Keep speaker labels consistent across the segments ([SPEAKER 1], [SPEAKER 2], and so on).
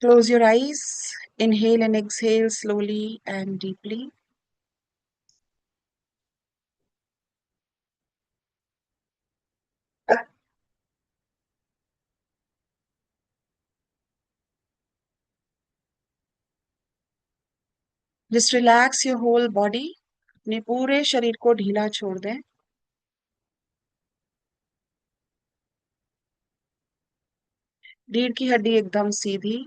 [SPEAKER 1] Close your eyes. Inhale and exhale slowly and deeply. Just relax your whole body. अपने पूरे शरीर को ढीला छोड़ दें. रीढ़ की हड्डी एकदम सीधी.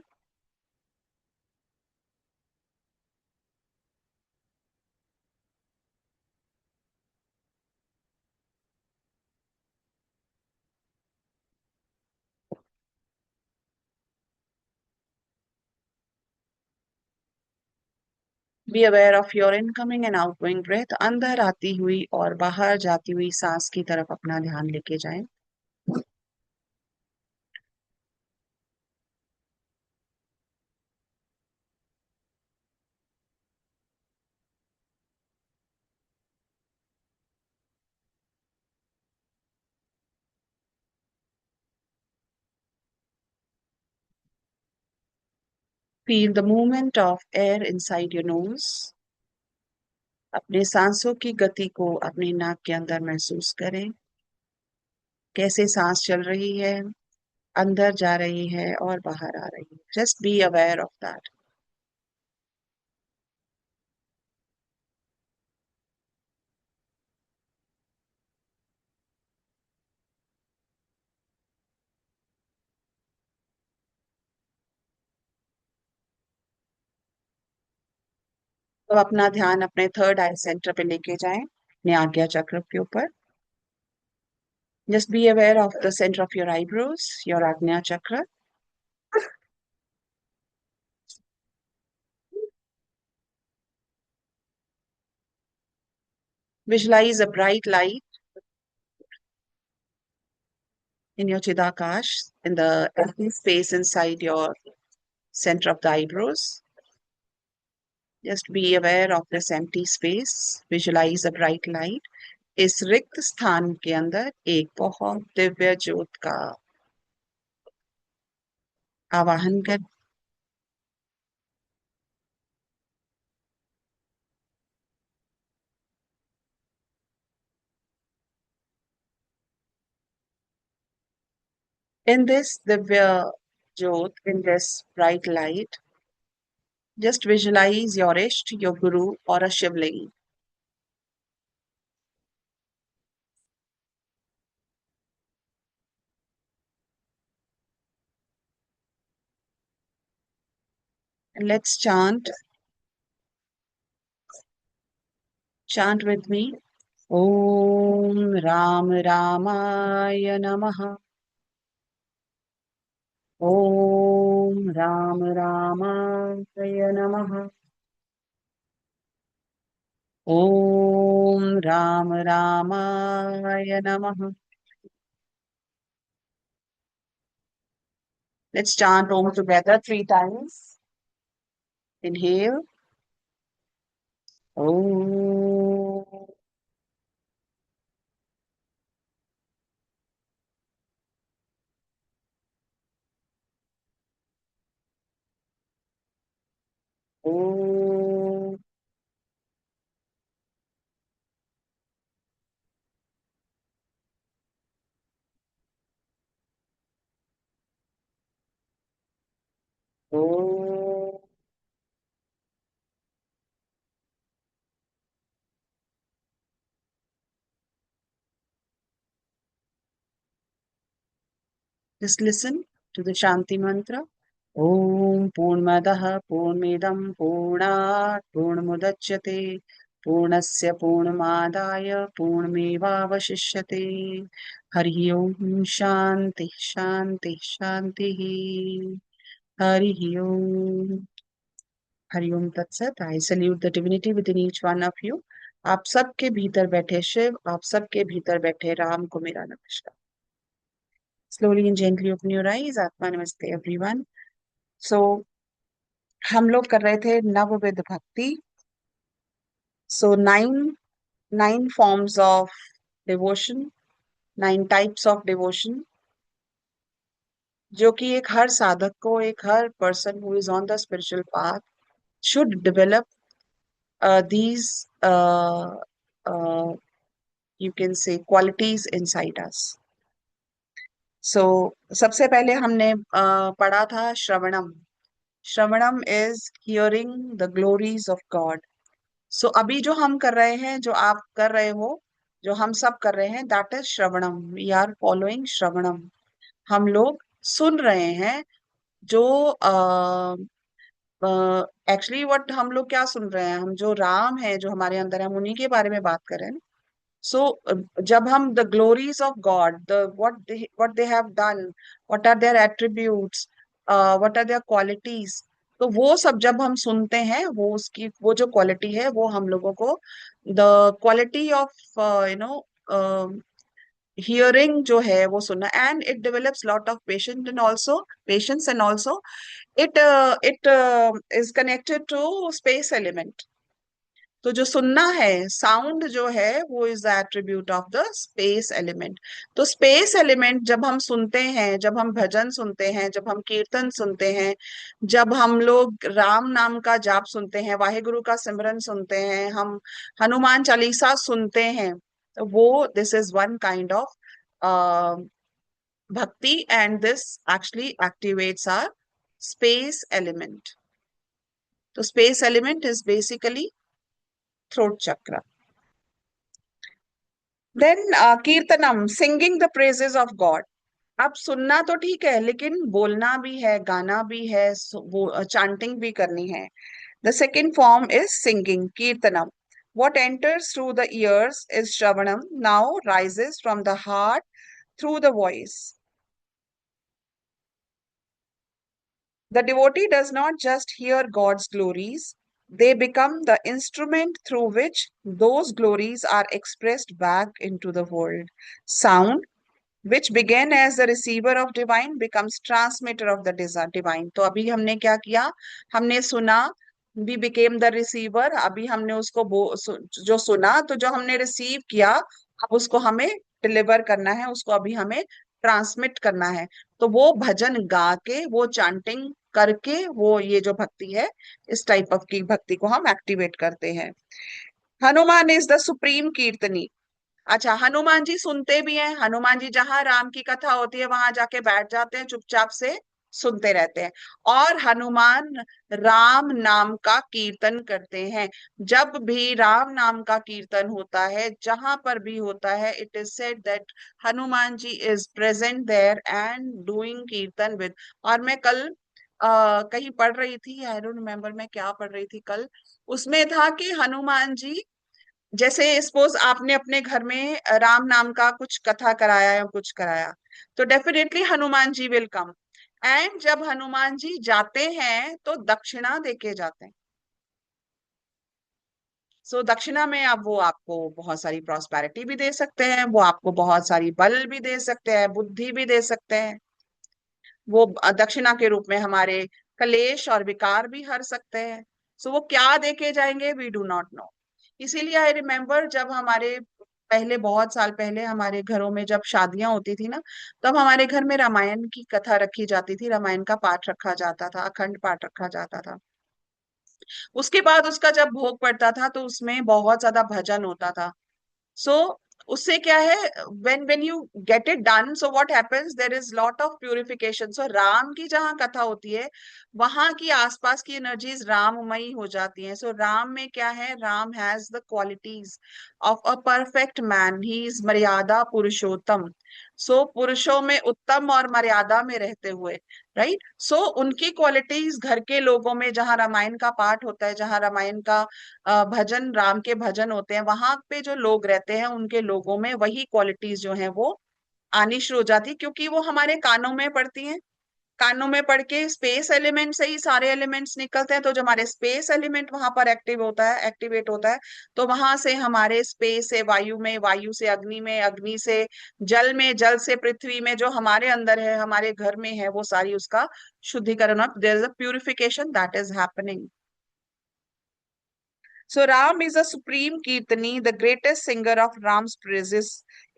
[SPEAKER 1] Be aware of your incoming and outgoing breath. अंदर आती हुई और बाहर जाती हुई सांस की तरफ अपना ध्यान लेके जाएं. Feel the movement of air inside your nose. अपने सांसों की गति को अपनी नाक के अंदर महसूस करें. कैसे सांस चल रही है, अंदर जा रही है और बाहर आ रही है. Just be aware of that. तो अपना ध्यान अपने थर्ड आई सेंटर पे लेके जाएं, अपने आज्ञा चक्र के ऊपर. Just be aware of the centre of your eyebrows, your आज्ञा चक्र. Visualize a bright light in your Chidakash, in the empty space inside your center of the eyebrows. Just be aware of this empty space. Visualize a bright light. इस रिक्त स्थान के अंदर एक बहुत दिव्य ज्योत का आवाहन कर. In this divya jyot, in this bright light, just visualize your Isht, your Guru, or a Shivling. And let's chant with me. Om Ram Ramaya Namaha. Om Ram Ramaya Namaha. Om Ram Ramaya Namaha. Let's chant Om together 3 times. Inhale. Om. Om. Om. Just listen to the Shanti mantra. Om Purnamadaha Purnamidam Purnat Purnamudachyate Purnasya Purnamadaya Purnamevavashishyate. Hari Om Shanti Shanti Shanti. Hari Om. Hari Om Tat Sat. I salute the divinity within each one of you. आप सबके भीतर बैठे शिव, आप सबके भीतर बैठे राम को मेरा नमस्कार. Slowly and gently open your eyes. आत्मा नमस्ते everyone. So हम लोग कर रहे थे नवविध भक्ति. So nine forms of devotion, 9 types of devotion. जो कि एक हर साधक को, एक हर person who is on the spiritual path should develop these uh, you can say qualities inside us. So सबसे पहले हमने पढ़ा था श्रवणम. Shravanam is hearing the glories of God. So अभी जो हम कर रहे हैं, जो आप कर रहे हो, जो हम सब कर रहे हैं, that is shravanam. We are following shravanam. हम लोग सुन रहे हैं. जो एक्चुअली व्हाट हम लोग क्या सुन रहे हैं, हम जो राम है जो हमारे अंदर है, हम उन्हीं के बारे में बात कर रहे हैं. सो जब हम the glories of God, the what they have done, what are their attributes, what are their qualities, तो वो सब जब हम सुनते हैं, वो उसकी वो जो क्वालिटी है वो हम लोगों को the quality of you know hearing जो है वो सुनना. And it develops lot of patience and also it is connected to space element. तो जो सुनना है, साउंड जो है, वो is the attribute of the space element. तो स्पेस एलिमेंट जब हम सुनते हैं, जब हम भजन सुनते हैं, जब हम कीर्तन सुनते हैं, जब हम लोग राम नाम का जाप सुनते हैं, वाहेगुरु का सिमरन सुनते हैं, हम हनुमान चालीसा सुनते हैं, तो वो this is one kind of bhakti. And this actually activates our space element. तो space element is basically throat chakra. Then kirtanam, singing the praises of God. अब सुनना तो ठीक है, लेकिन बोलना भी है, गाना भी है, वो chanting भी करनी है. The second form is singing, kirtanam. What enters through the ears is shravanam, now rises from the heart through the voice. The devotee does not just hear God's glories, they become the instrument through which those glories are expressed back into the world. Sound, which began as the receiver of divine, becomes transmitter of the divine. तो अभी हमने क्या किया, हमने सुना, we became the receiver. अभी हमने उसको जो सुना, तो जो हमने रिसीव किया, अब उसको हमें डिलीवर करना है, उसको अभी हमें ट्रांसमिट करना है. तो वो भजन गा के, वो चांटिंग करके, वो ये जो भक्ति है, इस टाइप ऑफ की भक्ति को हम एक्टिवेट करते हैं. Hanuman is the supreme कीर्तनी. अच्छा, हनुमान जी सुनते भी हैं. हनुमान जी जहां राम की कथा होती है वहां जाके बैठ जाते हैं, चुपचाप से सुनते रहते हैं. और हनुमान राम नाम का कीर्तन करते हैं. जब भी राम नाम का कीर्तन होता है, जहां पर भी होता है, it is said that Hanuman ji is present there and doing kirtan with. और मैं कल कहीं पढ़ रही थी, आई डोंट रिमेम्बर मैं क्या पढ़ रही थी कल. उसमें था कि हनुमान जी, जैसे सपोज आपने अपने घर में राम नाम का कुछ कथा कराया या कुछ कराया, तो definitely Hanuman ji will come. And जब हनुमान जी जाते हैं तो दक्षिणा देके जाते हैं. सो दक्षिणा में अब वो आपको बहुत सारी प्रॉस्पेरिटी भी दे सकते हैं, वो आपको बहुत सारी बल भी दे सकते हैं, बुद्धि भी दे सकते हैं. वो दक्षिणा के रूप में हमारे कलेश और विकार भी हर सकते हैं. सो वो क्या देके जाएंगे, वी डू नॉट नो. इसीलिए आई रिमेम्बर, जब हमारे पहले, बहुत साल पहले, हमारे घरों में जब शादियां होती थी ना, तब हमारे घर में रामायण की कथा रखी जाती थी, रामायण का पाठ रखा जाता था, अखंड पाठ रखा जाता था. उसके बाद उसका जब भोग पड़ता था तो उसमें बहुत ज्यादा भजन होता था. सो उससे क्या है, when you get it done, so what happens, there is lot of purification. So Ram की जहाँ कथा होती है, वहां की आसपास की एनर्जीज राममयी हो जाती हैं. सो राम में क्या है, Ram has the qualities of a perfect man, he is मर्यादा पुरुषोत्तम. सो पुरुषों में उत्तम और मर्यादा में रहते हुए, राइट. सो उनकी क्वालिटीज घर के लोगों में, जहाँ रामायण का पाठ होता है, जहाँ रामायण का भजन, राम के भजन होते हैं, वहां पे जो लोग रहते हैं, उनके लोगों में वही क्वालिटीज जो हैं वो आनी शुरू हो जाती, क्योंकि वो हमारे कानों में पड़ती हैं. कानों में पड़ के स्पेस एलिमेंट से ही सारे एलिमेंट्स निकलते हैं. तो जब हमारे स्पेस एलिमेंट वहां पर एक्टिव होता है, एक्टिवेट होता है, तो वहां से हमारे स्पेस से वायु में, वायु से अग्नि में, अग्नि से जल में, जल से पृथ्वी में, जो हमारे अंदर है, हमारे घर में है, वो सारी उसका शुद्धिकरण, there is a purification that is happening. So Ram is a supreme Kirtani, the greatest singer of Ram's praises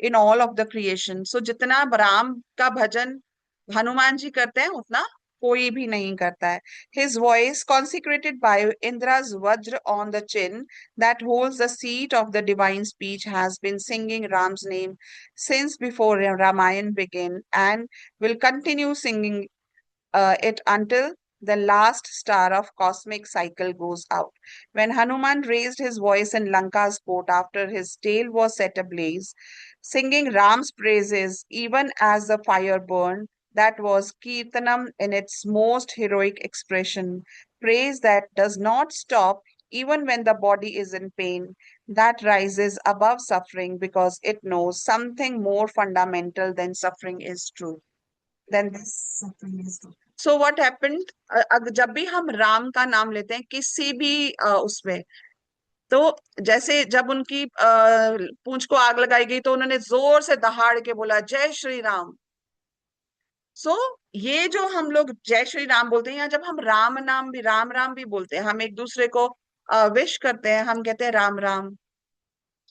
[SPEAKER 1] in all of the creation. So जितना राम का भजन हनुमान जी करते हैं उतना कोई भी नहीं करता है. His voice, consecrated by Indra's Vajra on the chin that holds the seat of the divine speech, has been singing Ram's name since before Ramayana began and will continue singing it until the last star of cosmic cycle goes out. When Hanuman raised his voice in Lanka's court after his tail was set ablaze, singing Ram's praises even as the fire burned, that was Kirtanam in its most heroic expression. Praise that does not stop even when the body is in pain, that rises above suffering because it knows something more fundamental than suffering is true. Then this suffering is true. So what happened? जब भी हम राम का नाम लेते हैं किसी भी उसमें, तो जैसे जब उनकी पूंछ को आग लगाई गई तो उन्होंने जोर से दहाड़ के बोला जय श्री राम. सो ये जो हम लोग जय श्री राम बोलते हैं, या जब हम राम नाम भी राम राम भी बोलते हैं, हम एक दूसरे को विश करते हैं, हम कहते हैं राम राम.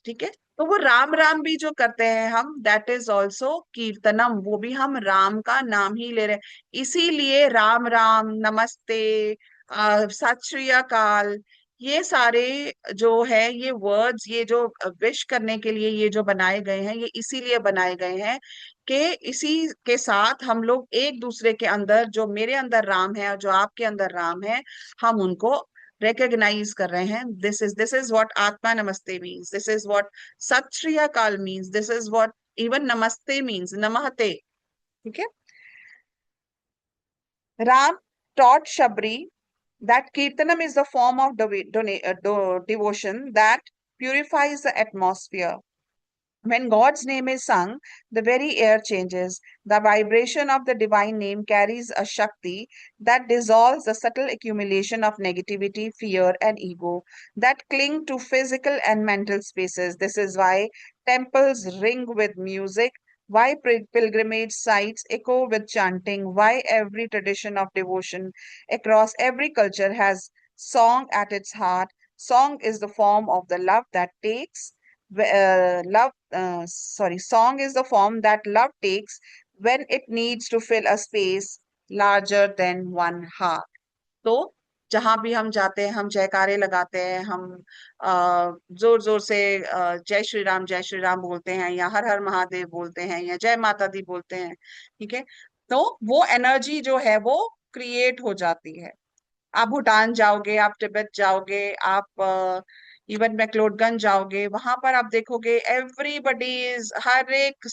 [SPEAKER 1] ठीक है. तो वो राम राम भी जो करते हैं हम, दैट इज ऑल्सो कीर्तनम. वो भी हम राम का नाम ही ले रहे हैं. इसीलिए राम राम, नमस्ते, सत श्री अकाल, ये सारे जो है ये वर्ड्स, ये जो विश करने के लिए ये जो बनाए गए हैं, ये इसीलिए बनाए गए हैं कि इसी के साथ हम लोग एक दूसरे के अंदर, जो मेरे अंदर राम है और जो आपके अंदर राम है, हम उनको recognize कर रहे हैं. This is what Atma Namaste means. This is what Sat Shri Akal means. This is what even Namaste means. Namahate. ठीक है. Ram taught Shabri that Kirtanam is the form of devotion that purifies the atmosphere. When God's name is sung, the very air changes. The vibration of the divine name carries a Shakti that dissolves the subtle accumulation of negativity, fear, and ego that cling to physical and mental spaces. This is why temples ring with music, why pilgrimage sites echo with chanting, why every tradition of devotion across every culture has song at its heart. Song is the form of the love that takes song is the form that love takes when it needs to fill a space larger than one heart. तो जहां भी हम जाते हैं, हम जयकारे लगाते हैं, हम जोर जोर से जय श्री राम बोलते हैं, या हर हर महादेव बोलते हैं, या जय माता दी बोलते हैं. ठीक है. तो वो एनर्जी जो है वो क्रिएट हो जाती है. आप भूटान जाओगे, आप तिब्बत जाओगे, आप इवन मैक्लोडगंज जाओगे, वहां पर आप देखोगे एवरीबडी इज, हर एक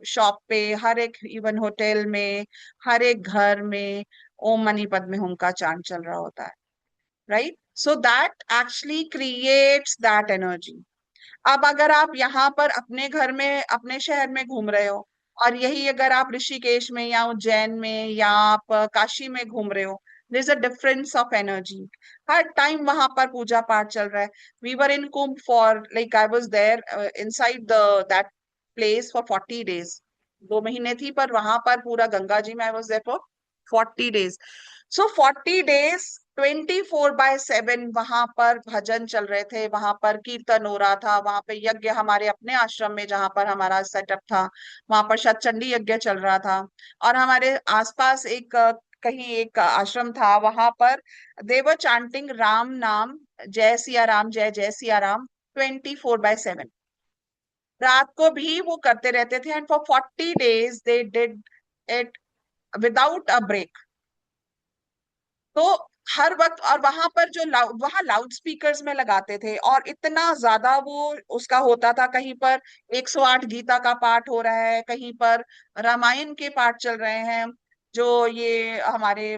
[SPEAKER 1] शॉप पे, हर एक इवन होटल में, हर एक घर में ओम मनी पद्मे हूम का चांट चल रहा होता है. Right. So that actually creates that energy. अब अगर आप यहाँ पर अपने घर में, अपने शहर में घूम रहे हो, और यही अगर आप ऋषिकेश में या उज्जैन में या आप काशी में घूम रहे हो, there is a difference of energy. हर टाइम वहां पर पूजा पाठ चल रहा है. We were in Kumbh for, like I was there inside the that place for 40 days. 2 महीने थी, पर वहां पर पूरा गंगा जी में I was there for 40 days. So 40 days 24/7 वहां पर भजन चल रहे थे, वहां पर कीर्तन हो रहा था, वहां पे यज्ञ, हमारे अपने आश्रम में जहां पर हमारा सेटअप था, वहां पर शतचंडी यज्ञ चल रहा था. और हमारे आसपास एक कहीं एक आश्रम था, वहां पर देवर चांटिंग राम नाम, जय सिया राम, जय जय सिया राम, 24/7. रात को भी वो करते रहते थे. And for 40 days they did it without a break. तो हर वक्त, और वहां पर जो वहां लाउड स्पीकर्स में लगाते थे, और इतना ज्यादा वो उसका होता था. कहीं पर 108 गीता का पाठ हो रहा है, कहीं पर रामायण के पाठ चल रहे हैं. जो ये हमारे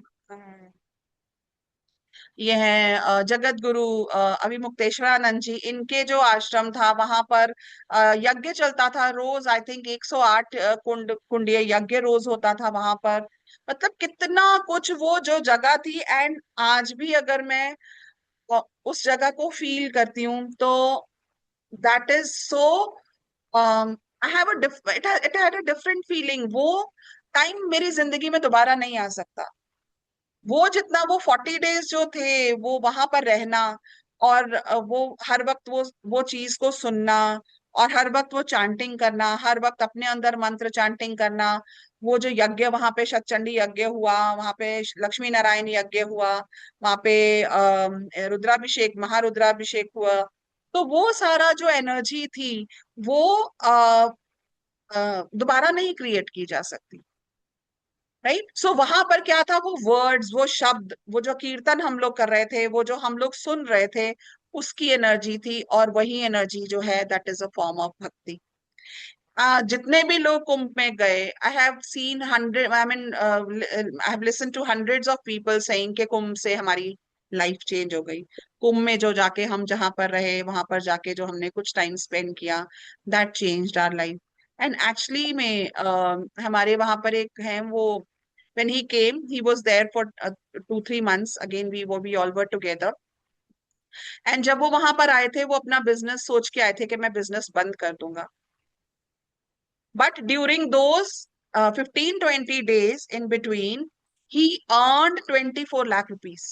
[SPEAKER 1] ये हैं जगत गुरु अभिमुक्तेश्वरानंद जी, इनके जो आश्रम था वहां पर यज्ञ चलता था रोज. आई थिंक 108 कुंडीय यज्ञ रोज होता था वहां पर. मतलब कितना कुछ वो जो जगह थी. एंड आज भी अगर मैं उस जगह को फील करती हूँ, तो that is so, I have a it had a different feeling. वो टाइम मेरी जिंदगी में दोबारा नहीं आ सकता. वो जितना वो 40 days जो थे, वो वहां पर रहना, और वो हर वक्त वो चीज को सुनना, और हर वक्त वो चांटिंग करना, हर वक्त अपने अंदर मंत्र चांटिंग करना। वो जो यज्ञ वहां पे शतचंडी यज्ञ हुआ, वहां पे लक्ष्मी नारायण यज्ञ हुआ, वहां पे रुद्राभिषेक महारुद्राभिषेक हुआ। तो वो सारा जो एनर्जी थी वो दोबारा नहीं क्रिएट की जा सकती। राइट, सो वहां पर क्या था, वो वर्ड्स, वो शब्द, वो जो कीर्तन हम लोग कर रहे थे, वो जो हम लोग सुन रहे थे, उसकी एनर्जी थी। और वही एनर्जी जो है, that is a form of bhakti. जितने भी लोग कुंभ में गए, I have seen hundred, I mean I have listen to hundreds of people saying कि कुंभ से हमारी लाइफ चेंज हो गई। कुंभ में जो जाके हम जहां पर रहे, वहां पर जाके जो हमने कुछ टाइम स्पेंड किया, that changed our life. And actually में हमारे वहां पर एक है वो, when he came he was there for 2-3 months, again we all were together। And जब वो वहां पर आए थे, वो अपना बिजनेस सोच के आए थे कि मैं बिजनेस बंद कर दूंगा। But during those 15-20 days in between, he earned 24 lakh rupees।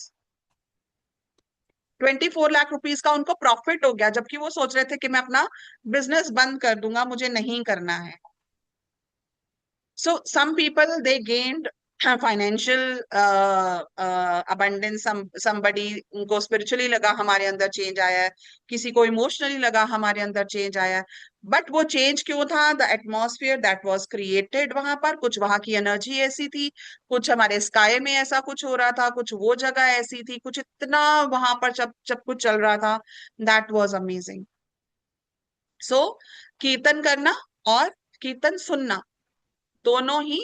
[SPEAKER 1] 24 lakh rupees का उनको प्रॉफिट हो गया, जबकि वो सोच रहे थे कि मैं अपना बिजनेस बंद कर दूंगा, मुझे नहीं करना है। So some people they gained financial abundance, somebody उनको spiritually लगा हमारे अंदर चेंज आया है, किसी को इमोशनली लगा हमारे अंदर चेंज आया है। बट वो चेंज क्यों था? The atmosphere that was created, वहां पर कुछ वहां की एनर्जी ऐसी थी, कुछ हमारे स्काई में ऐसा कुछ हो रहा था, कुछ वो जगह ऐसी थी, कुछ इतना वहां पर जब जब कुछ चल रहा था, दैट वाज अमेजिंग। सो कीर्तन करना और कीर्तन सुनना दोनों ही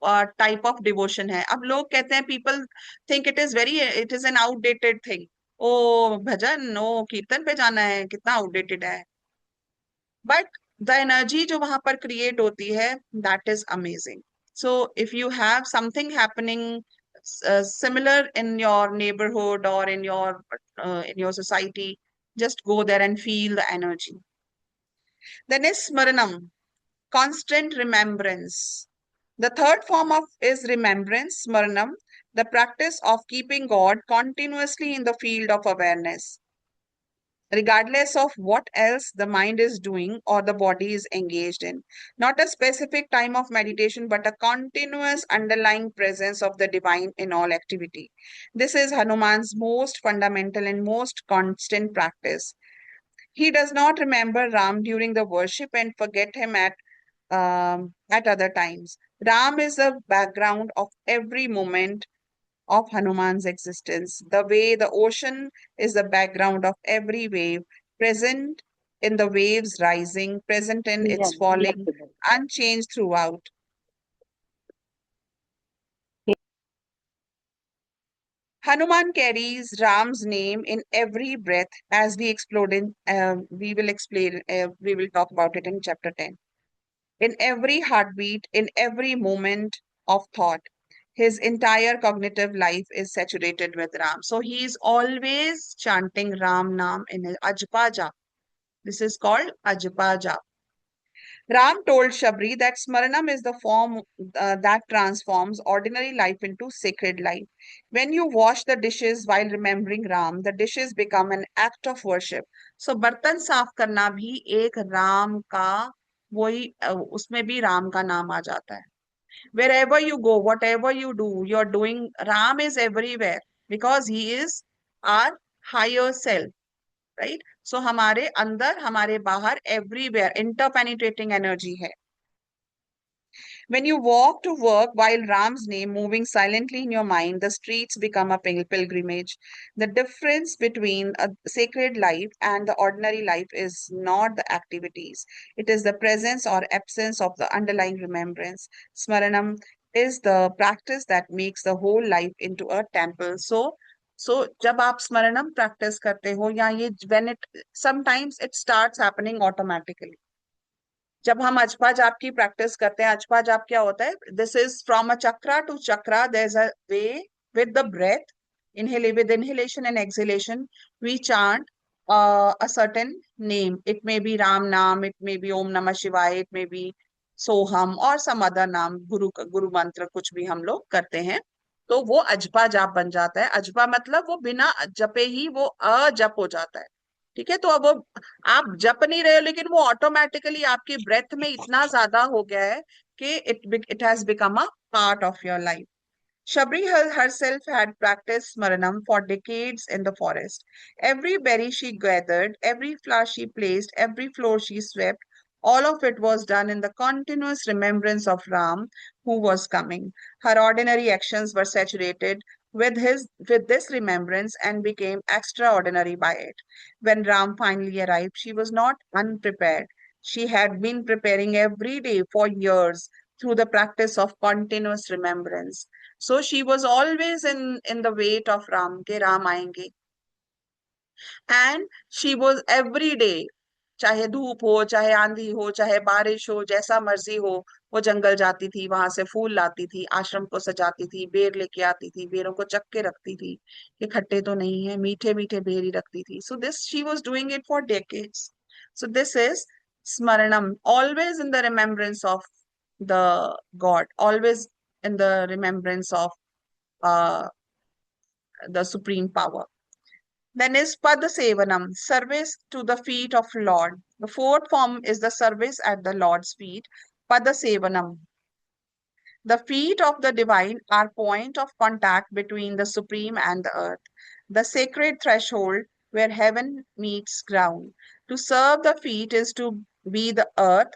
[SPEAKER 1] टाइप ऑफ डिवोशन है। अब लोग कहते हैं, people think it is an outdated thing. ओ भजन, ओ कीर्तन पे जाना है, कितना आउटडेटेड है। बट द एनर्जी जो वहां पर क्रिएट होती है, that is amazing. So if you have something happening similar in your neighbourhood or in your society, just go there and feel the energy. Then is smaranam, constant remembrance. The third form of is remembrance, smaranam, the practice of keeping God continuously in the field of awareness, regardless of what else the mind is doing or the body is engaged in. Not a specific time of meditation, but a continuous underlying presence of the divine in all activity. This is Hanuman's most fundamental and most constant practice. He does not remember Ram during the worship and forget him at other times. Ram is the background of every moment of Hanuman's existence. The way the ocean is the background of every wave, present in the waves rising, present in its falling, unchanged throughout. Hanuman carries Ram's name in every breath, as we explored in. We will explain. We will talk about it in chapter 10. In every heartbeat, in every moment of thought, his entire cognitive life is saturated with Ram. So he is always chanting Ram Naam in his Ajpa Jap. This is called Ajpa Jap. Ram told Shabri that Smaranam is the form that transforms ordinary life into sacred life. When you wash the dishes while remembering Ram, the dishes become an act of worship. So बर्तन साफ करना भी एक राम का वही उसमें भी राम का नाम आ जाता है। Wherever you go, whatever you do, you're doing, Ram is everywhere because he is our higher self, right? So हमारे अंदर, हमारे बाहर, everywhere interpenetrating energy है। When you walk to work while Ram's name moving silently in your mind, the streets become a pilgrimage. The difference between a sacred life and the ordinary life is not the activities, it is the presence or absence of the underlying remembrance. Smaranam is the practice that makes the whole life into a temple. So जब आप स्मरणम practice करते हो, या ये when it sometimes it starts happening automatically। जब हम अजपा जाप की प्रैक्टिस करते हैं, अजपा जाप क्या होता है? This is from a chakra to chakra, there is a way with the breath, inhale with inhalation and exhalation we chant a certain name. It may be Ram Naam, it may be Om Namah Shivaya, it may be Soham or some other नाम, गुरु मंत्र कुछ भी हम लोग करते हैं, तो वो अजपा जाप बन जाता है। अजपा मतलब वो बिना जपे ही वो अजप हो जाता है। ठीक है, तो अब वो आप जप नहीं रहे हो, लेकिन वो ऑटोमेटिकली आपकी ब्रेथ में इतना ज्यादा हो गया है कि it has become a part of your life. Shabri herself had practiced Smaranam for decades in the forest. Every berry she gathered, every flower she placed, every floor she swept, all of it was done in the continuous remembrance of Ram who was coming. Her ordinary actions were saturated with this remembrance and became extraordinary by it. When Ram finally arrived, she was not unprepared. She had been preparing every day for years through the practice of continuous remembrance. So she was always in the wait of Ram के राम आएंगे. And she was every day, चाहे धूप हो, चाहे आंधी हो, चाहे बारिश हो, जैसा मर्जी हो, वो जंगल जाती थी, वहां से फूल लाती थी, आश्रम को सजाती थी, बेर लेके आती थी, बेरों को चख के रखती थी कि खट्टे तो नहीं है, मीठे मीठे बेर ही रखती थी. So this she was doing it for decades. So this is smaranam, always in the remembrance of the God, always in the remembrance of uh, the supreme power. Then is Padasevanam, service to the feet of Lord. The fourth form is the service at the Lord's feet. Padasevanam. The feet of the divine are point of contact between the supreme and the earth, the sacred threshold where heaven meets ground. To serve the feet is to be the earth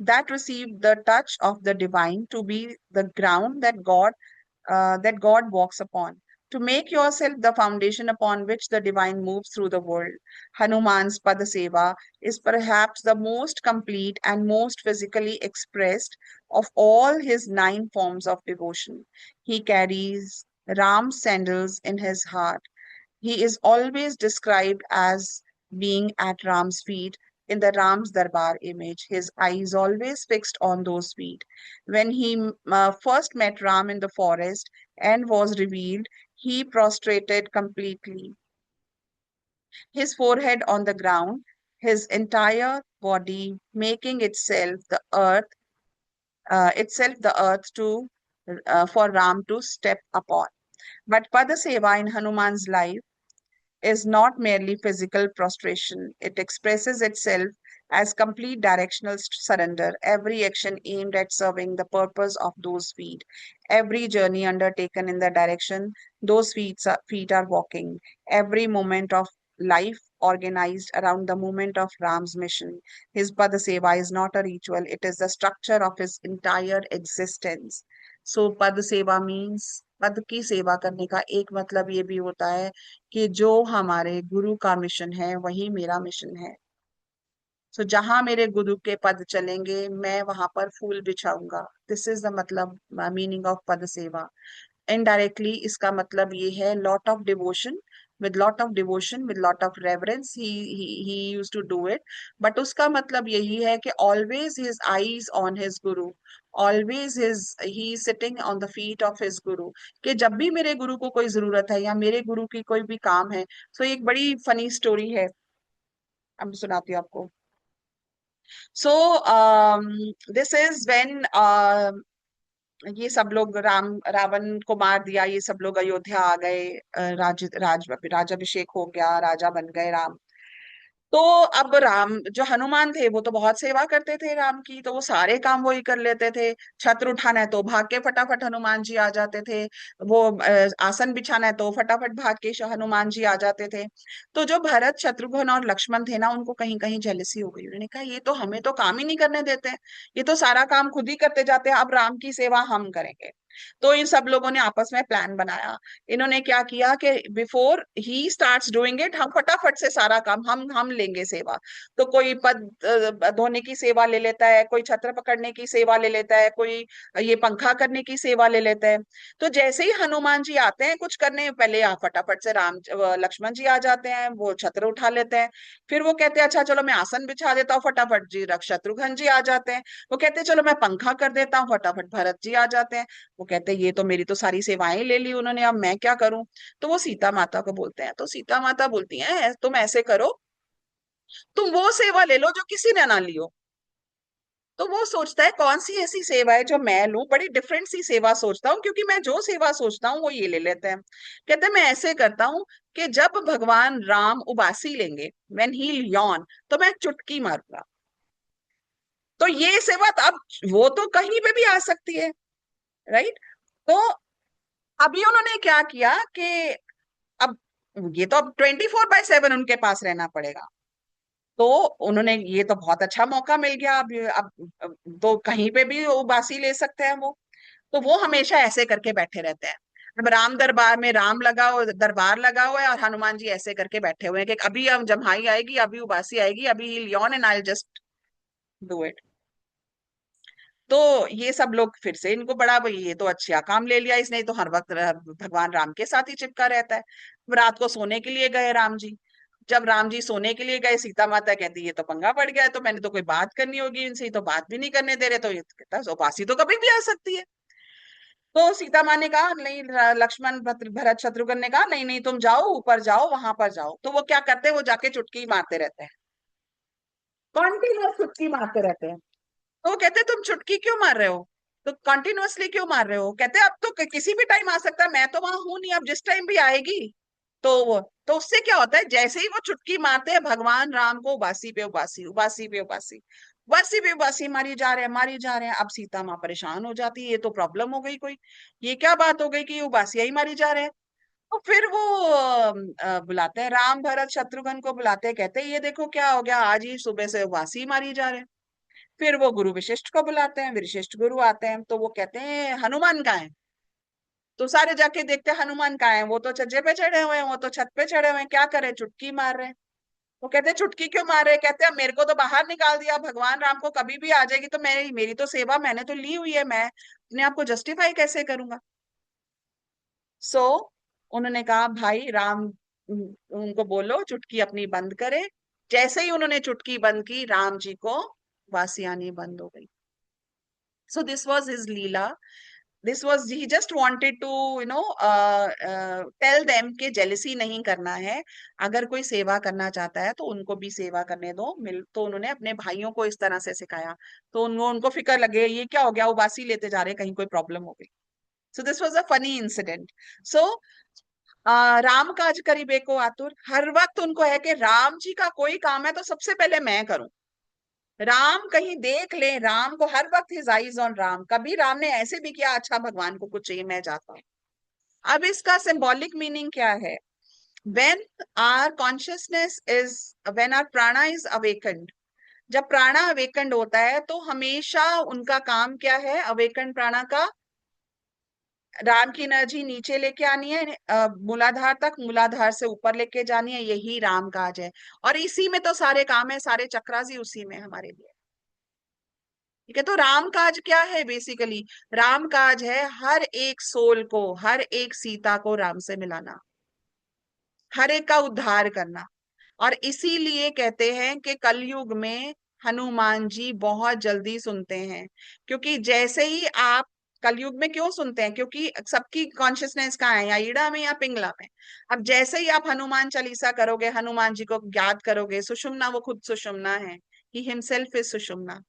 [SPEAKER 1] that received the touch of the divine, to be the ground that God walks upon, to make yourself the foundation upon which the divine moves through the world. Hanuman's Padaseva is perhaps the most complete and most physically expressed of all his 9 forms of devotion. He carries Ram's sandals in his heart. He is always described as being at Ram's feet in the Ram's Darbar image, his eyes always fixed on those feet. When he first met Ram in the forest and was revealed, he prostrated completely, his forehead on the ground, his entire body making itself the earth to for Ram to step upon. But Padaseva in Hanuman's life is not merely physical prostration. It expresses itself as complete directional surrender, every action aimed at serving the purpose of those feet, every journey undertaken in the direction those feet are walking, every moment of life organized around the moment of Ram's mission. His Padaseva is not a ritual, it is the structure of his entire existence. So Padaseva means पद की सेवा करने का एक मतलब ये भी होता है कि जो हमारे गुरु का मिशन है वही मेरा मिशन है. सो जहां मेरे गुरु के पद चलेंगे मैं वहां पर फूल बिछाऊंगा. दिस इज द मतलब मीनिंग ऑफ पद सेवा. इनडायरेक्टली इसका मतलब ये है lot of devotion, with lot of reverence he used to do it. But उसका मतलब यही है कि always his eyes on his guru, always he is sitting on the feet of his guru. कि जब भी मेरे गुरु को कोई जरूरत है या मेरे गुरु की कोई भी काम है. सो एक बड़ी फनी स्टोरी है, अब सुनाती हूँ आपको. सो दिस इज व्हेन ये सब लोग रावण को मार दिया, ये सब लोग अयोध्या आ गए, राजाभिषेक हो गया, राजा बन गए राम. तो अब राम जो हनुमान थे वो तो बहुत सेवा करते थे राम की, तो वो सारे काम वही कर लेते थे. छत्र उठाना है तो भाग के फटाफट हनुमान जी आ जाते थे. वो आसन बिछाना है तो फटाफट भाग के हनुमान जी आ जाते थे. तो जो भरत शत्रुघ्न और लक्ष्मण थे ना, उनको कहीं कहीं जेलसी हो गई. उन्होंने कहा ये तो हमें तो काम ही नहीं करने देते हैं, ये तो सारा काम खुद ही करते जाते हैं, अब राम की सेवा हम करेंगे. तो इन सब लोगों ने आपस में प्लान बनाया. इन्होंने क्या किया कि before he starts doing it, हम फटाफट से सारा काम हम लेंगे सेवा. तो कोई पद धोने की सेवा ले लेता है, कोई छत्र पकड़ने की सेवा ले लेता है, कोई ये पंखा करने की सेवा ले लेता है. तो जैसे ही हनुमान जी आते हैं कुछ करने पहले, फटाफट से लक्ष्मण जी आ जाते हैं, वो छत्र उठा लेते हैं. फिर वो कहते हैं अच्छा चलो मैं आसन बिछा देता हूँ, फटाफट जी शत्रुघ्न जी आ जाते हैं. वो कहते हैं चलो मैं पंखा कर देता हूँ, फटाफट भरत जी आ जाते हैं. वो कहते हैं ये तो मेरी तो सारी सेवाएं ले ली उन्होंने, अब मैं क्या करूं. तो वो सीता माता को बोलते हैं, तो सीता माता बोलती हैं तुम ऐसे करो, तुम वो सेवा ले लो जो किसी ने ना ली हो. तो वो सोचता है कौन सी ऐसी सेवा है जो मैं लूं, बड़ी डिफरेंट सी सेवा सोचता हूँ, क्योंकि मैं जो सेवा सोचता हूँ वो ये ले लेते हैं। कहते हैं मैं ऐसे करता हूँ कि जब भगवान राम उबासी लेंगे, व्हेन ही यॉन, तो मैं चुटकी मारूंगा। तो ये सेवा तो अब वो तो कहीं पे भी आ सकती है, राइट? तो अभी उन्होंने क्या किया कि अब ये तो अब 24/7 उनके पास रहना पड़ेगा। तो उन्होंने, ये तो बहुत अच्छा मौका मिल गया, अब तो कहीं पे भी उबासी ले सकते हैं वो। तो वो हमेशा ऐसे करके बैठे रहते हैं। अब राम दरबार में राम दरबार लगा हुआ है, और हनुमान जी ऐसे करके बैठे हुए हैं कि अभी अब जम्हाई आएगी, अभी उबासी आएगी, अभी लियोन and I just do it. तो ये सब लोग फिर से इनको बड़ा, भाई ये तो अच्छा काम ले लिया इसने, तो हर वक्त भगवान राम के साथ ही चिपका रहता है। रात को सोने के लिए गए राम जी। जब राम जी सोने के लिए गए, सीता माता कहती ये तो पंगा पड़ गया है, तो मैंने तो कोई बात करनी होगी इनसे, ये तो बात भी नहीं करने दे रहे, तो ये कहता है उपासी तो कभी भी आ सकती है। तो सीता माँ ने कहा नहीं, लक्ष्मण भरत शत्रुघ्न ने कहा नहीं नहीं, तुम जाओ ऊपर जाओ, वहां पर जाओ। तो वो क्या करते हैं, वो जाके चुटकी मारते रहते हैं, कॉन्टिन्यूस चुटकी मारते रहते हैं। तो वो कहते तुम चुटकी क्यों मार रहे हो, तो कंटिन्यूअसली क्यों मार रहे हो? कहते अब तो किसी भी टाइम आ सकता है, मैं तो वहां हूं नहीं, अब जिस टाइम भी आएगी। तो तो उससे क्या होता है, जैसे ही वो चुटकी मारते हैं, भगवान राम को उबासी पे उबासी, उबासी पे उबासी, उबासी पे उबासी मारी जा रहे हैं, मारी जा रहे हैं। अब सीता माँ परेशान हो जाती है, ये तो प्रॉब्लम हो गई कोई, ये क्या बात हो गई कि उबासियां ही मारी जा रहे हैं। तो फिर वो बुलाते हैं राम भरत शत्रुघ्न को, बुलाते हैं, कहते हैं ये देखो क्या हो गया, आज ही सुबह से उबासी मारी जा रहे हैं। फिर वो गुरु विशिष्ट को बुलाते हैं, विशिष्ट गुरु आते हैं, तो वो कहते हैं हनुमान कहाँ है? तो सारे जाके देखते हैं हनुमान कहाँ है, वो तो छज्जे पे चढ़े हुए हैं, वो तो छत पे चढ़े हुए हैं, क्या करे, चुटकी मार रहे हैं। वो कहते हैं चुटकी क्यों मार रहे हैं? कहते हैं मेरे को तो बाहर निकाल दिया, भगवान राम को कभी भी आ जाएगी, तो मेरी मेरी तो सेवा मैंने तो ली हुई है, मैं अपने आप को जस्टिफाई कैसे करूंगा? सो उन्होंने कहा भाई राम, उनको बोलो चुटकी अपनी बंद करे। जैसे ही उन्होंने चुटकी बंद की, राम जी को वासी आनी बंद हो गई। So this was his Leela. This was, he just wanted to tell them कि जेलसी नहीं करना है। अगर कोई सेवा करना चाहता है तो उनको भी सेवा करने दो मिल। तो उन्होंने अपने भाइयों को इस तरह से सिखाया, तो उनको फिक्र लगे ये क्या हो गया, उबासी लेते जा रहे हैं, कहीं कोई प्रॉब्लम हो गई। So this was a funny incident. So Ram काज करिबे को आतुर, हर वक्त उनको है कि राम जी का कोई काम है तो सबसे पहले मैं करूं, राम कहीं देख ले, राम को हर वक्त हिज आईज ऑन राम। कभी राम ने ऐसे भी किया अच्छा भगवान को कुछ चाहिए मैं जाता हूँ। अब इसका सिंबॉलिक मीनिंग क्या है? when our consciousness is when our prana is awakened, जब प्राणा अवेकंड होता है तो हमेशा उनका काम क्या है, अवेकंड प्राणा का, राम की एनर्जी नीचे लेके आनी है, मूलाधार तक, मूलाधार से ऊपर लेके जानी है, यही राम काज है। और इसी में तो सारे काम है, सारे चक्रास ही उसी में हमारे लिए। ठीक है, तो राम काज क्या है बेसिकली? राम काज है हर एक सोल को, हर एक सीता को राम से मिलाना, हर एक का उद्धार करना। और इसीलिए कहते हैं कि कलयुग में हनुमान जी बहुत जल्दी सुनते हैं, क्योंकि जैसे ही आप, कलयुग में क्यों सुनते हैं, क्योंकि सबकी कॉन्शियसनेस कहाँ है, या ईड़ा में या पिंगला में। अब जैसे ही आप हनुमान चालीसा करोगे, हनुमान जी को याद करोगे, सुषुम्ना, वो खुद सुषुम्ना है, ही हिमसेल्फ इज सुषुम्ना।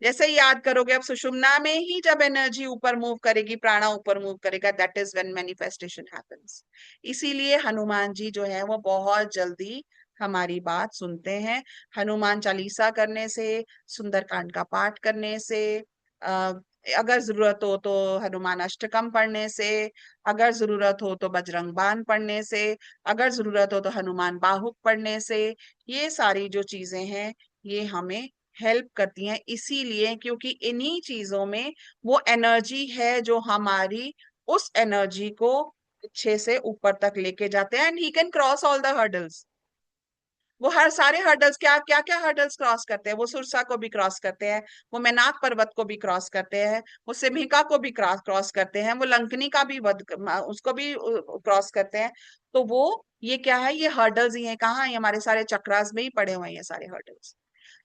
[SPEAKER 1] जैसे ही याद करोगे, अब सुषुम्ना में ही जब एनर्जी ऊपर मूव करेगी, प्राणा ऊपर मूव करेगा, that is when manifestation happens. इसीलिए हनुमान जी जो है वो बहुत जल्दी हमारी बात सुनते हैं। हनुमान चालीसा करने से, सुंदरकांड का पाठ करने से, अ, अगर जरूरत हो तो हनुमान अष्टकम पढ़ने से, अगर जरूरत हो तो बजरंग बाण पढ़ने से, अगर जरूरत हो तो हनुमान बाहुक पढ़ने से, ये सारी जो चीजें हैं ये हमें हेल्प करती हैं। इसीलिए क्योंकि इन्हीं चीजों में वो एनर्जी है जो हमारी उस एनर्जी को अच्छे से ऊपर तक लेके जाते हैं, and he can cross all the hurdles. वो हर सारे हर्डल्स, क्या क्या क्या हर्डल्स क्रॉस करते हैं, वो सुरसा को भी क्रॉस करते हैं, वो मैनाक पर्वत को भी क्रॉस करते हैं, वो सिमिका को भी क्रॉस क्रॉस करते हैं, वो लंकनी का भी वध, उसको भी क्रॉस करते हैं। तो वो, ये क्या है, ये हर्डल्स ही है, कहाँ, ये हमारे सारे चक्रास में ही पड़े हुए हैं ये सारे हर्डल्स।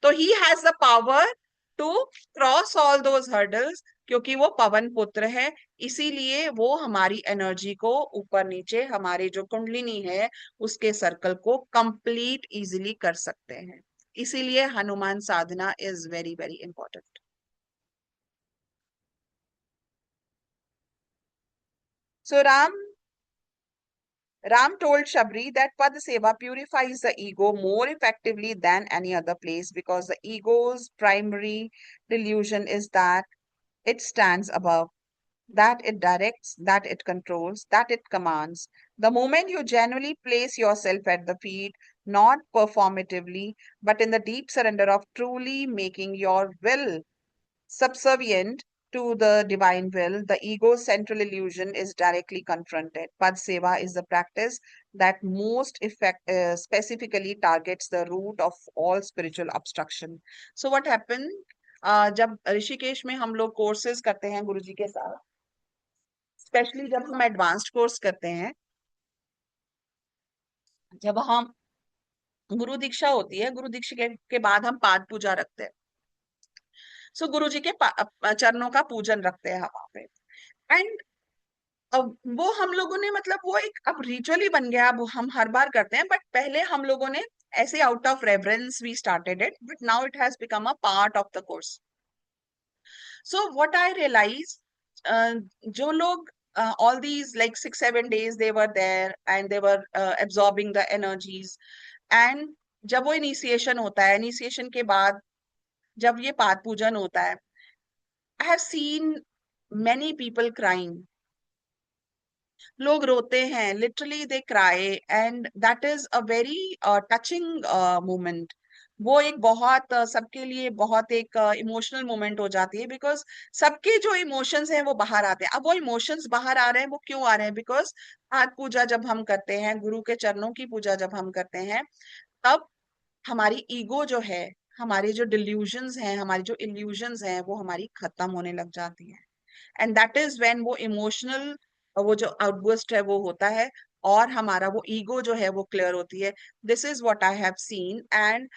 [SPEAKER 1] तो he has the power to cross all those hurdles, क्योंकि वो पवन पुत्र है। इसीलिए वो हमारी एनर्जी को ऊपर नीचे, हमारी जो कुंडलिनी है उसके सर्कल को कंप्लीट इजीली कर सकते हैं। इसीलिए Hanuman sadhana is very very important. So Ram told Shabri that Padaseva purifies the ego more effectively than any other place because the ego's primary delusion is that it stands above, that it directs, that it controls, that it commands. The moment you genuinely place yourself at the feet, not performatively, but in the deep surrender of truly making your will subservient to the divine will, the ego's central illusion is directly confronted. Pad Seva is the practice that most specifically targets the root of all spiritual obstruction. So what happened? जब ऋषिकेश में हम लोग courses करते हैं गुरुजी के साथ, specially जब हम एडवांस्ड कोर्स करते हैं, जब हम गुरु दीक्षा होती है, गुरु दीक्षा के बाद हम पाद पूजा रखते हैं. सो गुरु जी के चरणों का पूजन रखते हैं हम वहां पे. एंड अब वो हम लोगों ने मतलब वो एक अब रिचुअल ही बन गया, अब हम हर बार करते हैं, बट पहले हम लोगों ने ऐसे out of reverence we started it, but now it has become a part of the course. So what I realize, जो लोग all these like 6-7 days they were there and they were absorbing the energies, and जब वो initiation होता है, initiation के बाद जब ये पाद पूजन होता है, आई have scene many people crying. लोग रोते हैं, literally they cry, and that is a very touching moment. वो एक बहुत सबके लिए बहुत एक इमोशनल मोमेंट हो जाती है, बिकॉज सबके जो इमोशंस हैं वो बाहर आते हैं. अब वो इमोशंस बाहर आ रहे हैं, वो क्यों आ रहे हैं? बिकॉज आज पूजा जब हम करते हैं, गुरु के चरणों की पूजा जब हम करते हैं, तब हमारी ईगो जो है, हमारी जो डिल्यूजन्स हैं, हमारी जो इल्यूजन्स हैं, वो हमारी खत्म होने लग जाती है. एंड दैट इज व्हेन वो इमोशनल वो जो आउटबर्स्ट है वो होता है, और हमारा वो ईगो जो है वो क्लियर होती है. This is what I have scene, and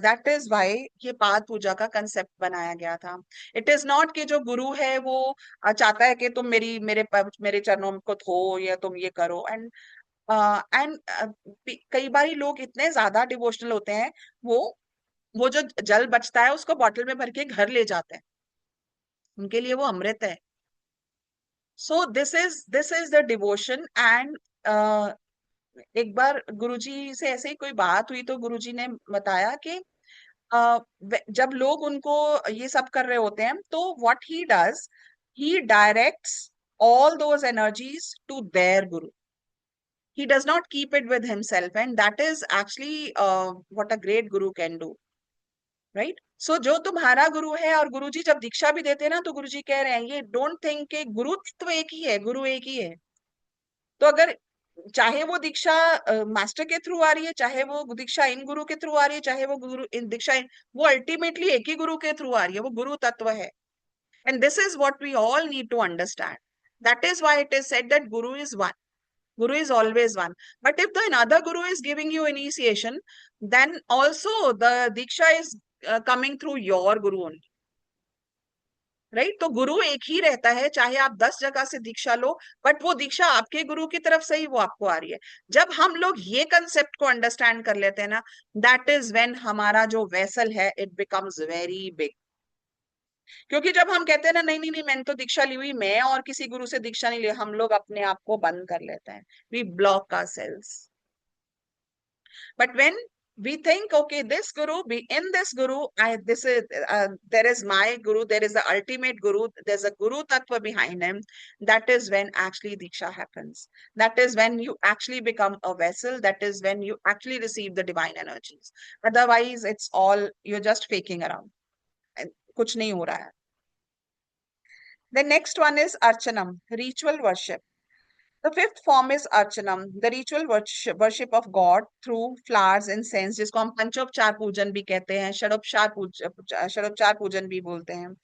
[SPEAKER 1] that is why ये पाद पूजा का कंसेप्ट बनाया गया था. इट इज नॉट कि जो गुरु है वो चाहता है कि तुम मेरे चरणों को धो या तुम ये करो. एंड कई बार लोग इतने ज्यादा डिवोशनल होते हैं, वो वो जो जल बचता है उसको बॉटल में भर के घर ले जाते हैं, उनके लिए वो अमृत है. सो this is the devotion. And एक बार गुरुजी से ऐसे ही कोई बात हुई, तो गुरुजी ने बताया कि जब लोग उनको ये सब कर रहे होते हैं, तो what he does, he directs all those energies to their guru. He does not keep it with himself, and that is actually what a great guru can do, right? So जो तुम्हारा गुरु है, और गुरुजी जब दीक्षा भी देते हैं ना, तो गुरुजी कह रहे हैं ये डोंट थिंक कि गुरु तत्व एक ही है, गुरु एक ही है. तो अगर चाहे वो दीक्षा मास्टर के थ्रू आ रही है, चाहे वो दीक्षा इन गुरु के थ्रू आ रही है, चाहे वो गुरु इन दीक्षा वो अल्टीमेटली एक ही गुरु के थ्रू आ रही है, वो गुरु तत्व है. And this is what we all need to understand. That is why it is said that guru is one. Guru is always one. But if the another guru is giving you initiation, then also the diksha is coming through your guru only. Right? तो गुरु एक ही रहता है, चाहे आप 10 जगह से दीक्षा लो, but वो दीक्षा आपके गुरु की तरफ से ही वो आपको आ रही है. जब हम लोग ये कंसेप्ट को अंडरस्टैंड कर लेते हैं ना, दैट इज व्हेन हमारा जो वेसल है इट बिकम्स वेरी बिग. क्योंकि जब हम कहते हैं ना नहीं नहीं नहीं मैंने तो दीक्षा ली हुई, मैं और किसी गुरु से दीक्षा नहीं ली, हम लोग अपने आप को बंद कर लेते हैं. We block our cells. But when we think, okay, this guru, be in this guru, there is my guru, there is the ultimate guru, there's a guru tattva behind him. That is when actually diksha happens. That is when you actually become a vessel. That is when you actually receive the divine energies. Otherwise, it's all you're just faking around. And kuch nahi ho raha hai. The next one is archanam, ritual worship. The fifth form is archanam, the ritual worship of God through flowers, incense, जिसको हम पंचोपचार पूजन भी कहते हैं, षडोपचार पूजन भी बोलते हैं.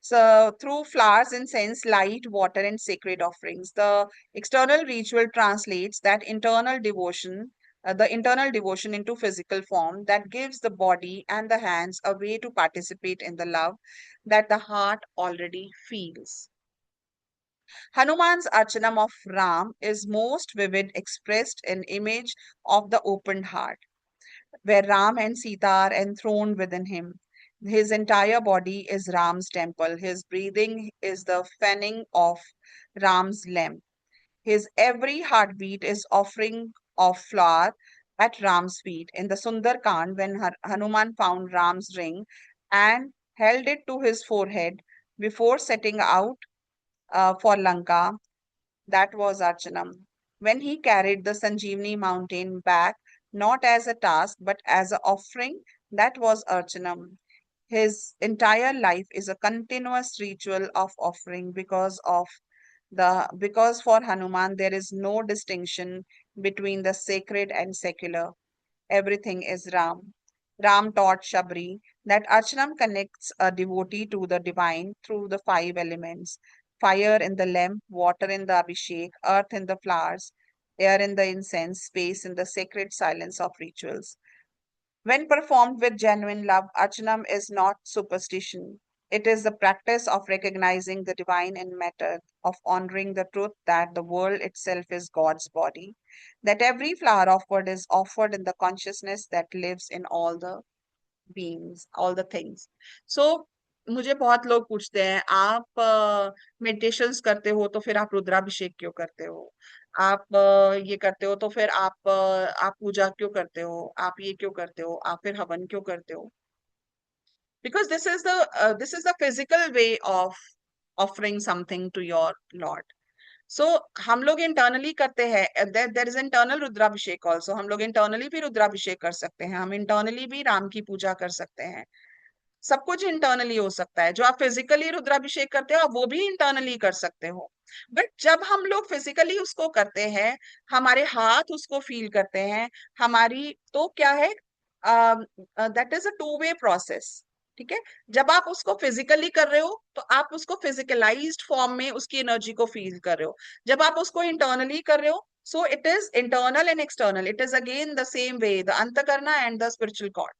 [SPEAKER 1] So through flowers, incense, light, water, and sacred offerings, the external ritual translates the internal devotion into physical form that gives the body and the hands a way to participate in the love that the heart already feels. Hanuman's Archanam of Ram is most vivid, expressed in image of the opened heart, where Ram and Sita are enthroned within him. His entire body is Ram's temple. His breathing is the fanning of Ram's lamp. His every heartbeat is offering of flower at Ram's feet. In the Sundarkand, when Hanuman found Ram's ring and held it to his forehead before setting out for Lanka, that was Archanam. When he carried the Sanjeevani mountain back, not as a task, but as an offering, that was Archanam. His entire life is a continuous ritual of offering because for Hanuman there is no distinction between the sacred and secular. Everything is Ram. Ram taught Shabri that Archanam connects a devotee to the divine through the five elements: fire in the lamp, water in the abhishek, earth in the flowers, air in the incense, space in the sacred silence of rituals. When performed with genuine love, Archanam is not superstition. It is the practice of recognizing the divine in matter, of honoring the truth that the world itself is God's body, that every flower offered is offered in the consciousness that lives in all the beings, all the things. So मुझे बहुत लोग पूछते हैं, आप meditations करते हो तो फिर आप रुद्राभिषेक क्यों करते हो? आप ये करते हो तो फिर आप पूजा क्यों करते हो? आप ये क्यों करते हो? आप फिर हवन क्यों करते हो? Because this is the physical way of offering something to your Lord. So हम लोग इंटरनली करते हैं, there is internal Rudrabhishek also, हम लोग इंटरनली भी रुद्राभिषेक कर सकते हैं, हम इंटरनली भी राम की पूजा कर सकते हैं। सब कुछ इंटरनली हो सकता है। जो आप फिजिकली रुद्राभिषेक करते हो आप वो भी इंटरनली कर सकते हो। बट जब हम लोग फिजिकली उसको करते हैं, हमारे हाथ उसको फील करते हैं, हमारी तो क्या है, that is a two way process. ठीक है, जब आप उसको फिजिकली कर रहे हो तो आप उसको फिजिकलाइज्ड फॉर्म में उसकी एनर्जी को फील कर रहे हो। जब आप उसको इंटरनली कर रहे हो, so it is internal and external, it is again the same way, the antahkarana and the spiritual cord.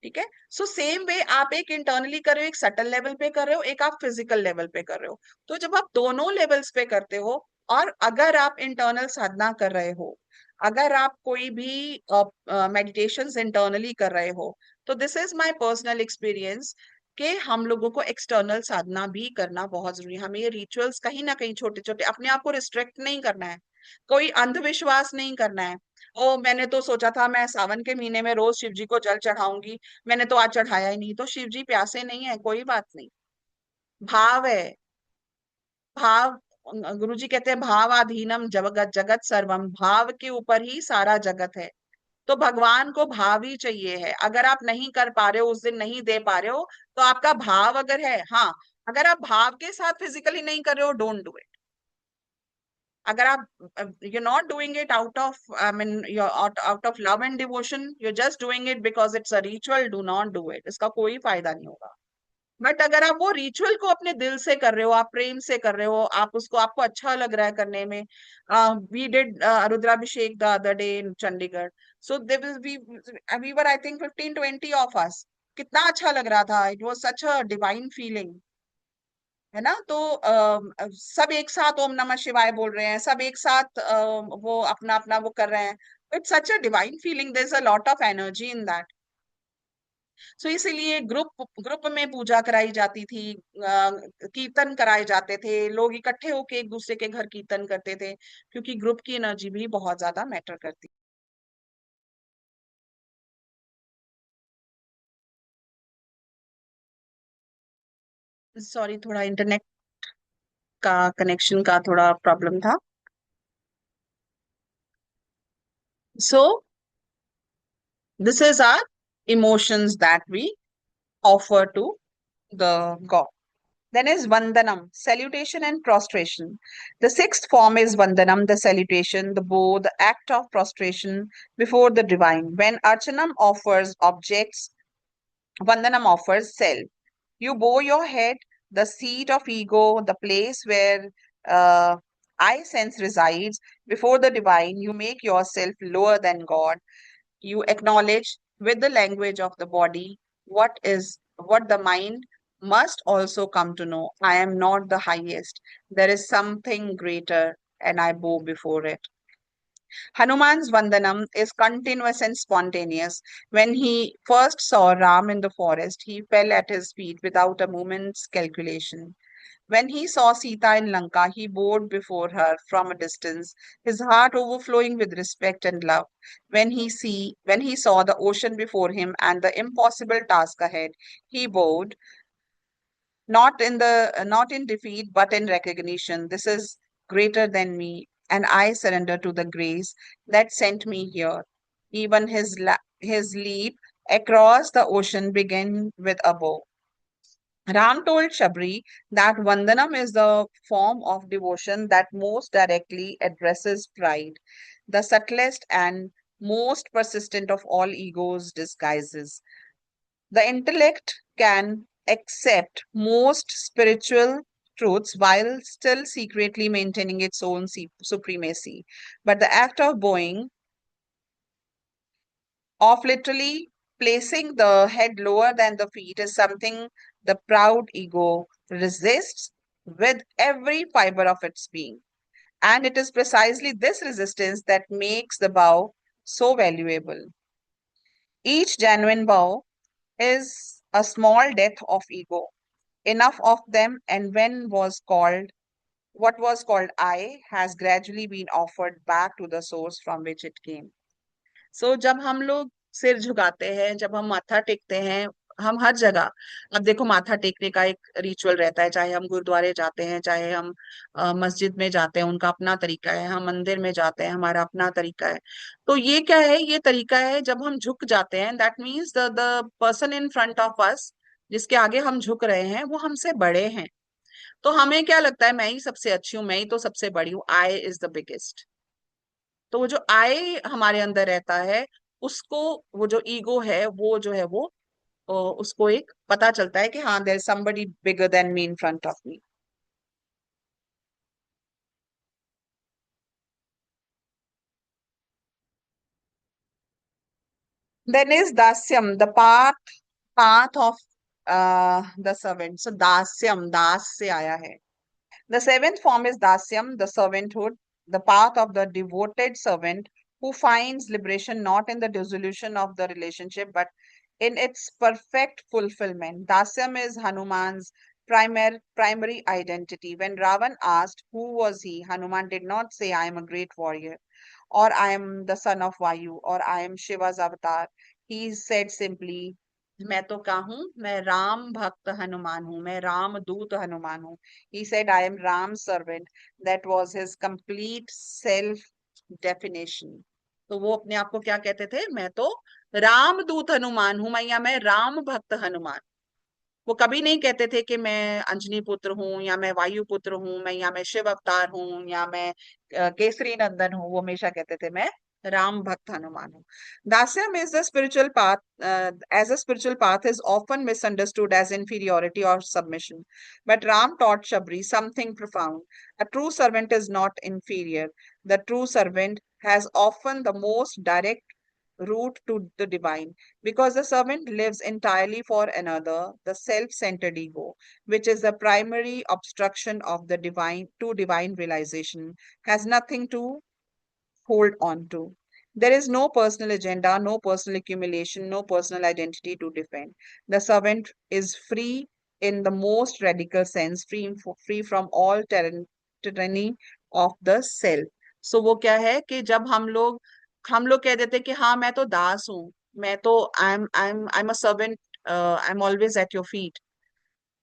[SPEAKER 1] ठीक है, सो सेम वे आप एक इंटरनली कर रहे हो, एक सटल लेवल पे कर रहे हो, एक आप फिजिकल लेवल पे कर रहे हो। तो जब आप दोनों लेवल्स पे करते हो, और अगर आप इंटरनल साधना कर रहे हो, अगर आप कोई भी मेडिटेशंस इंटरनली कर रहे हो, तो this is my personal experience कि हम लोगों को एक्सटर्नल साधना भी करना बहुत जरूरी है। हमें ये रिचुअल्स कहीं ना कहीं छोटे छोटे, अपने आप को रिस्ट्रिक्ट नहीं करना है, कोई अंधविश्वास नहीं करना है। ओ मैंने तो सोचा था मैं सावन के महीने में रोज शिव जी को जल चढ़ाऊंगी, मैंने तो आज चढ़ाया ही नहीं, तो शिव जी प्यासे नहीं है, कोई बात नहीं। भाव है, भाव। गुरु जी कहते हैं भावाधीनम जगत जगत सर्वम, भाव के ऊपर ही सारा जगत है। तो भगवान को भाव ही चाहिए है। अगर आप नहीं कर पा रहे हो, उस दिन नहीं दे पा रहे हो, तो आपका भाव अगर है, हाँ, अगर आप भाव के साथ फिजिकली नहीं कर रहे हो, डोंट डू इट। अगर आप you're not doing it out of, I mean, you're out of love and devotion, you're just doing it because it's a ritual, do not do it, इसका कोई फायदा नहीं होगा। बट अगर आप वो रिचुअल को अपने दिल से कर रहे हो, आप प्रेम से कर रहे हो, आप उसको, आपको अच्छा लग रहा है करने में। We did Rudrabhishek the other day in Chandigarh, so we were I think 15-20 of us. कितना अच्छा लग रहा था, it was such a divine feeling, है ना। तो सब एक साथ ओम नमः शिवाय बोल रहे हैं, सब एक साथ वो अपना अपना वो कर रहे हैं। It's such a divine feeling, there is a lot of energy in that. So इसीलिए ग्रुप ग्रुप में पूजा कराई जाती थी, कीर्तन कराए जाते थे, लोग इकट्ठे होके एक दूसरे के घर कीर्तन करते थे, क्योंकि ग्रुप की एनर्जी भी बहुत ज्यादा मैटर करती। सॉरी, थोड़ा इंटरनेट का कनेक्शन का थोड़ा प्रॉब्लम था। So this is our emotions that we offer to the god. Then is Vandanam, salutation and prostration. The sixth form is Vandanam, the salutation, the bow, the act of prostration before the divine. When Archanam offers objects, Vandanam offers self. You bow your head, the seat of ego, the place where uh, I sense resides, before the divine. You make yourself lower than God. You acknowledge with the language of the body what the mind must also come to know. I am not the highest. There is something greater, and I bow before it. Hanuman's Vandanam is continuous and spontaneous. When he first saw Ram in the forest, he fell at his feet without a moment's calculation. When he saw Sita in Lanka, he bowed before her from a distance, his heart overflowing with respect and love. When he saw the ocean before him and the impossible task ahead, he bowed, not in defeat, but in recognition. This is greater than me, and I surrender to the grace that sent me here. Even his leap across the ocean began with a bow. Ram told Shabri that Vandanam is the form of devotion that most directly addresses pride, the subtlest and most persistent of all ego's disguises. The intellect can accept most spiritual truths while still secretly maintaining its own supremacy. But the act of bowing, of literally placing the head lower than the feet, is something the proud ego resists with every fiber of its being. And it is precisely this resistance that makes the bow so valuable. Each genuine bow is a small death of ego. Enough of them, and what was called I has gradually been offered back to the source from which it came. सो जब हम लोग सिर झुकाते हैं, जब हम माथा टेकते हैं, हम हर जगह, अब देखो माथा टेकने का एक रिचुअल रहता है, चाहे हम गुरुद्वारे जाते हैं, चाहे हम मस्जिद में जाते हैं, उनका अपना तरीका है, हम मंदिर में जाते हैं, हमारा अपना तरीका है। तो ये क्या है, ये तरीका है जब हम झुक जाते हैं, that means the person in front of us, जिसके आगे हम झुक रहे हैं, वो हमसे बड़े हैं। तो हमें क्या लगता है, मैं ही सबसे अच्छी हूँ, मैं ही तो सबसे बड़ी हूँ, आई इज द बिगेस्ट। तो वो जो आई हमारे अंदर रहता है, उसको, वो जो ईगो है, वो जो है वो उसको एक पता चलता है कि हाँ, there is somebody bigger than me in front of me. Then is dasyam, the path of the servant. So dasyam, दास से आया है। The seventh form is dasyam, the servanthood, the path of the devoted servant who finds liberation not in the dissolution of the relationship but in its perfect fulfillment. Dasyam is Hanuman's primary identity. When Ravan asked who was he, Hanuman did not say, I am a great warrior, or I am the son of Vayu, or I am Shiva's avatar. He said simply, मैं तो क्या हूँ, मैं राम भक्त हनुमान हूँ, मैं राम दूत हनुमान हूँ। He said, I am Ram's servant. That was his complete self definition. तो वो अपने आप को क्या कहते थे, मैं तो राम दूत हनुमान हूँ, मैं, या मैं राम भक्त हनुमान। वो कभी नहीं कहते थे कि मैं अंजनी पुत्र हूँ, या मैं वायु पुत्र हूँ, मैं, या मैं शिव अवतार हूँ, या मैं केसरी नंदन हूँ। वो हमेशा कहते थे मैं राम भक्त हनुमान हूँ। दास्यम is the spiritual path, as a spiritual path is often misunderstood as inferiority or submission. But Ram taught Shabri something profound. A true servant is not inferior. The true servant has often the most direct route to the divine, because the servant lives entirely for another, the self-centered ego, which is the primary obstruction of the divine realization, has nothing to hold on to. There is no personal agenda, no personal accumulation, no personal identity to defend. The servant is free in the most radical sense, free from all tyranny of the self. So वो क्या है कि जब हम लोग कह देते हैं कि हाँ, मैं तो दास हूँ, मैं तो I am a servant, I am always at your feet.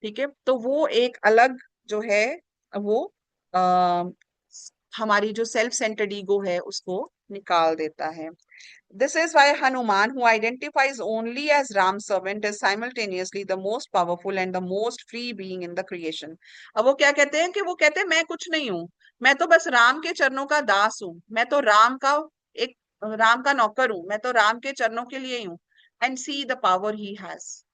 [SPEAKER 1] ठीक है, तो वो एक अलग जो है, वो आ, हमारी जो सेल्फ सेंटर्ड ईगो है उसको निकाल देता है। This is why Hanuman, who identifies only as Ram's servant, is simultaneously the most powerful and the most free being in the creation. अब वो क्या कहते हैं कि वो कहते हैं मैं कुछ नहीं हूँ, मैं तो बस राम के चरणों का दास हूँ, मैं तो एक राम का नौकर हूँ, मैं तो राम के चरणों के लिए ही हूँ। And see the power he has.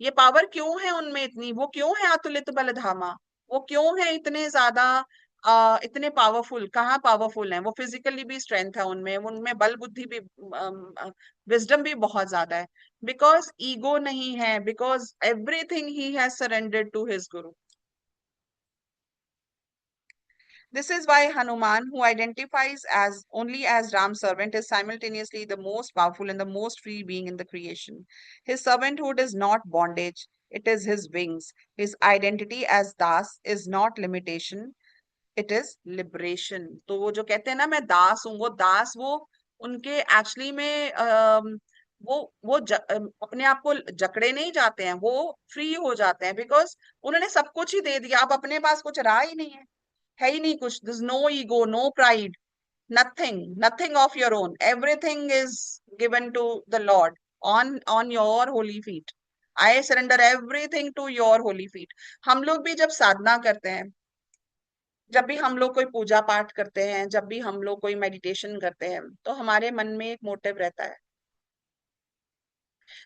[SPEAKER 1] ये पावर क्यों है उनमें इतनी, वो क्यों है अतुलित बलधामा, वो क्यों है इतने ज्यादा, इतने पावरफुल, कहाँ पावरफुल हैं वो, फिजिकली भी स्ट्रेंथ है उनमें, उनमें बल बुद्धि भी, विजडम भी बहुत ज्यादा है, बिकॉज ईगो नहीं है, because everything he has surrendered to his guru. This is why Hanuman, who identifies as only as Ram's servant, is simultaneously the most powerful and the most free being in the creation. His servanthood is not bondage. It is his wings. His identity as Das is not limitation, it is liberation. तो वो जो कहते हैं ना मैं दास हूँ, वो दास वो उनके एक्चुअली में अपने आप को जकड़े नहीं जाते हैं, वो फ्री हो जाते हैं बिकॉज उन्होंने सब कुछ ही दे दिया। अब अपने पास कुछ रहा ही नहीं है ही नहीं कुछ। This no ego, no pride, nothing of your own. Everything is given to the Lord on your holy feet. I surrender everything to your holy feet. हम लोग भी जब साधना करते हैं, जब भी हम लोग कोई पूजा पाठ करते हैं, जब भी हम लोग कोई मेडिटेशन करते हैं, तो हमारे मन में एक मोटिव रहता है।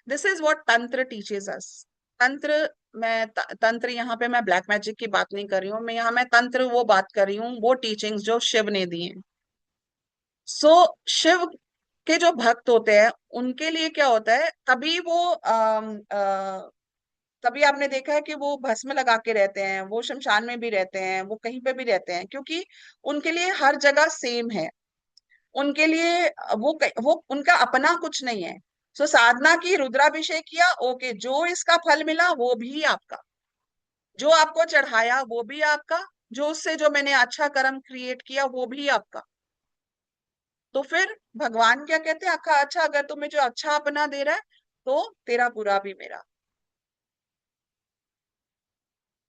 [SPEAKER 1] दिस इज व्हाट तंत्र टीचेस अस। तंत्र, तंत्र यहाँ पे मैं ब्लैक मैजिक की बात नहीं कर रही हूँ, मैं तंत्र वो बात कर रही हूँ, वो टीचिंग्स जो शिव ने दी हैं। सो शिव के जो भक्त होते हैं उनके लिए क्या होता है, तभी आपने देखा है कि वो भस्म लगा के रहते हैं, वो शमशान में भी रहते हैं, वो कहीं पे भी रहते हैं, क्योंकि उनके लिए हर जगह सेम है। उनके लिए वो उनका अपना कुछ नहीं है। सो साधना की, रुद्राभिषेक किया, ओके, जो इसका फल मिला वो भी आपका, जो आपको चढ़ाया वो भी आपका, जो उससे जो मैंने अच्छा कर्म क्रिएट किया वो भी आपका। तो फिर भगवान क्या कहते हैं, अच्छा अच्छा अगर तुम्हें जो अच्छा अपना दे रहा है तो तेरा बुरा भी मेरा।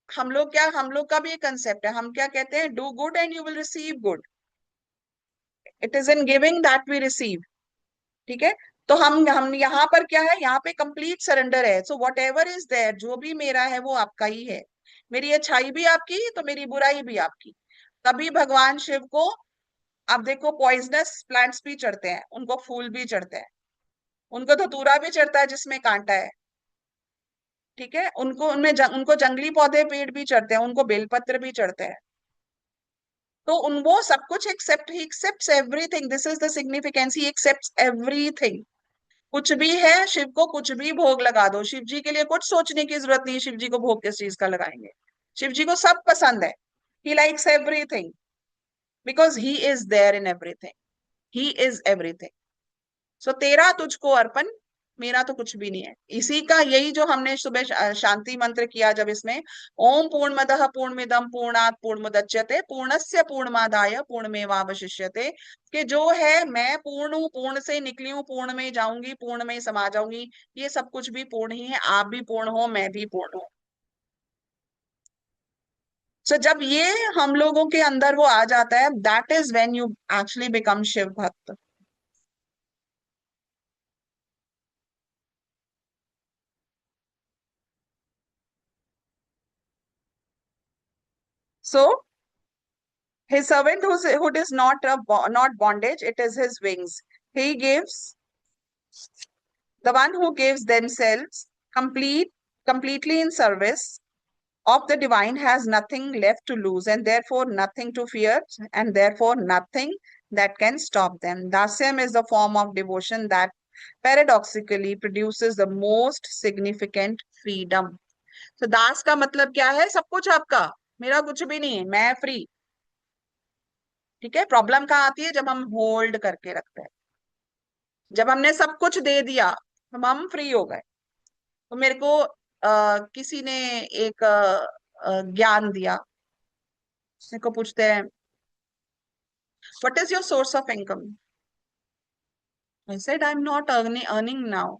[SPEAKER 1] हम लोग का भी एक कंसेप्ट है, हम क्या कहते हैं, do good and you will receive good. It is in giving that we receive. ठीक है। तो हम यहाँ पर क्या है, यहाँ पे कंप्लीट सरेंडर है। So whatever is there, जो भी मेरा है वो आपका ही है। मेरी अच्छाई भी आपकी तो मेरी बुराई भी आपकी। तभी भगवान शिव को, आप देखो, पॉइजनस प्लांट्स भी चढ़ते हैं, उनको फूल भी चढ़ते हैं, उनको धतूरा भी चढ़ता है जिसमें कांटा है। ठीक है। उनको जंगली पौधे पेड़ भी चढ़ते हैं, उनको बेलपत्र भी चढ़ते हैं। तो उन वो सब कुछ accept, he accepts everything. This is the significance, he accepts everything. कुछ भी है, शिव को कुछ भी भोग लगा दो, शिव जी के लिए कुछ सोचने की जरूरत नहीं है शिव जी को भोग किस चीज का लगाएंगे। शिव जी को सब पसंद है। He likes everything because he is there in everything. He is everything. So तेरा तुझको अर्पण, मेरा तो कुछ भी नहीं है। इसी का यही जो हमने सुबह शांति मंत्र किया, जब इसमें ओम पूर्णमदः पूर्णमिदं पूर्णात् पूर्णमुदच्यते पूर्णस्य पूर्णमादाय पूर्णमेवावशिष्यते, कि जो है मैं पूर्ण हूँ, पूर्ण से निकली हूँ, पूर्ण में जाऊंगी, पूर्ण में समा जाऊंगी। ये सब कुछ भी पूर्ण ही है, आप भी पूर्ण हो, मैं भी पूर्ण हूँ। सो जब ये हम लोगों के अंदर वो आ जाता है, that is when you actually become Shiv bhakt. So his servant who is not bondage, it is his wings. He gives, the one who gives themselves completely in service of the divine has nothing left to lose and therefore nothing to fear and therefore nothing that can stop them. Dasyam is the form of devotion that paradoxically produces the most significant freedom. So दास का मतलब क्या है, सब कुछ आपका, मेरा कुछ भी नहीं है, मैं फ्री। ठीक है। प्रॉब्लम कहाँ आती है, जब हम होल्ड करके रखते हैं। जब हमने सब कुछ दे दिया, हम फ्री हो गए। तो मेरे को किसी ने एक ज्ञान दिया। मेरे को पूछते हैं, what is your source of income? I said I am not earning now.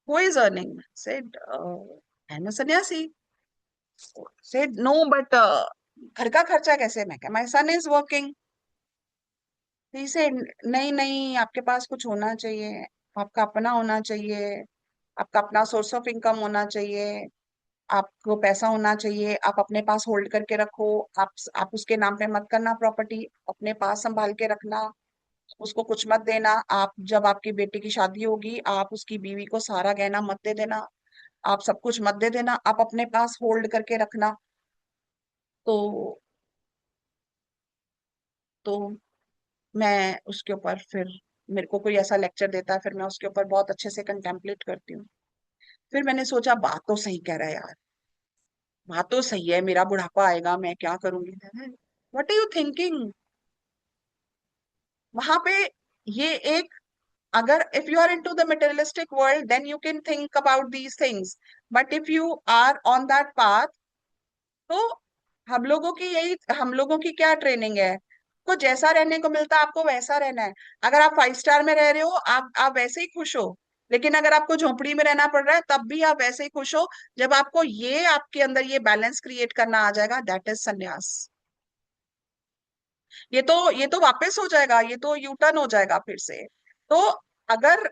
[SPEAKER 1] Who is earning? Said I am सन्यासी। सेड नो बट घर का खर्चा कैसे? मैं क्या, माय सन इज वर्किंग। से नहीं नहीं, आपके पास कुछ होना चाहिए, आपका अपना होना चाहिए, आपका अपना सोर्स ऑफ इनकम होना चाहिए, आपको पैसा होना चाहिए, आप अपने पास होल्ड करके रखो। आप उसके नाम पे मत करना, प्रॉपर्टी अपने पास संभाल के रखना, उसको कुछ मत देना। आप जब आपकी बेटी की शादी होगी, आप उसकी बीवी को सारा गहना मत दे देना, आप सब कुछ मत दे देना, आप अपने पास होल्ड करके रखना। तो तो मैं उसके ऊपर फिर, मेरे को कोई ऐसा लेक्चर देता है, फिर मैं उसके ऊपर बहुत अच्छे से कंटेम्पलेट करती हूँ। फिर मैंने सोचा, बात तो सही कह रहा है यार, बात तो सही है, मेरा बुढ़ापा आएगा, मैं क्या करूंगी। What are you thinking? वहां पे ये एक अगर if you are into the materialistic world, then you can think about these things. But if you are on that path, तो हम लोगों की क्या ट्रेनिंग है, को जैसा रहने को मिलता है आपको वैसा रहना है। अगर आप 5 स्टार में रह रहे हो, आप वैसे ही खुश हो। लेकिन अगर आपको झोपड़ी में रहना पड़ रहा है, तब भी आप वैसे ही खुश हो। जब आपको ये आपके अंदर ये बैलेंस क्रिएट करना आ जाएगा, दैट इज संन्यास। ये तो वापस हो जाएगा, ये तो यू टर्न हो जाएगा फिर से। तो अगर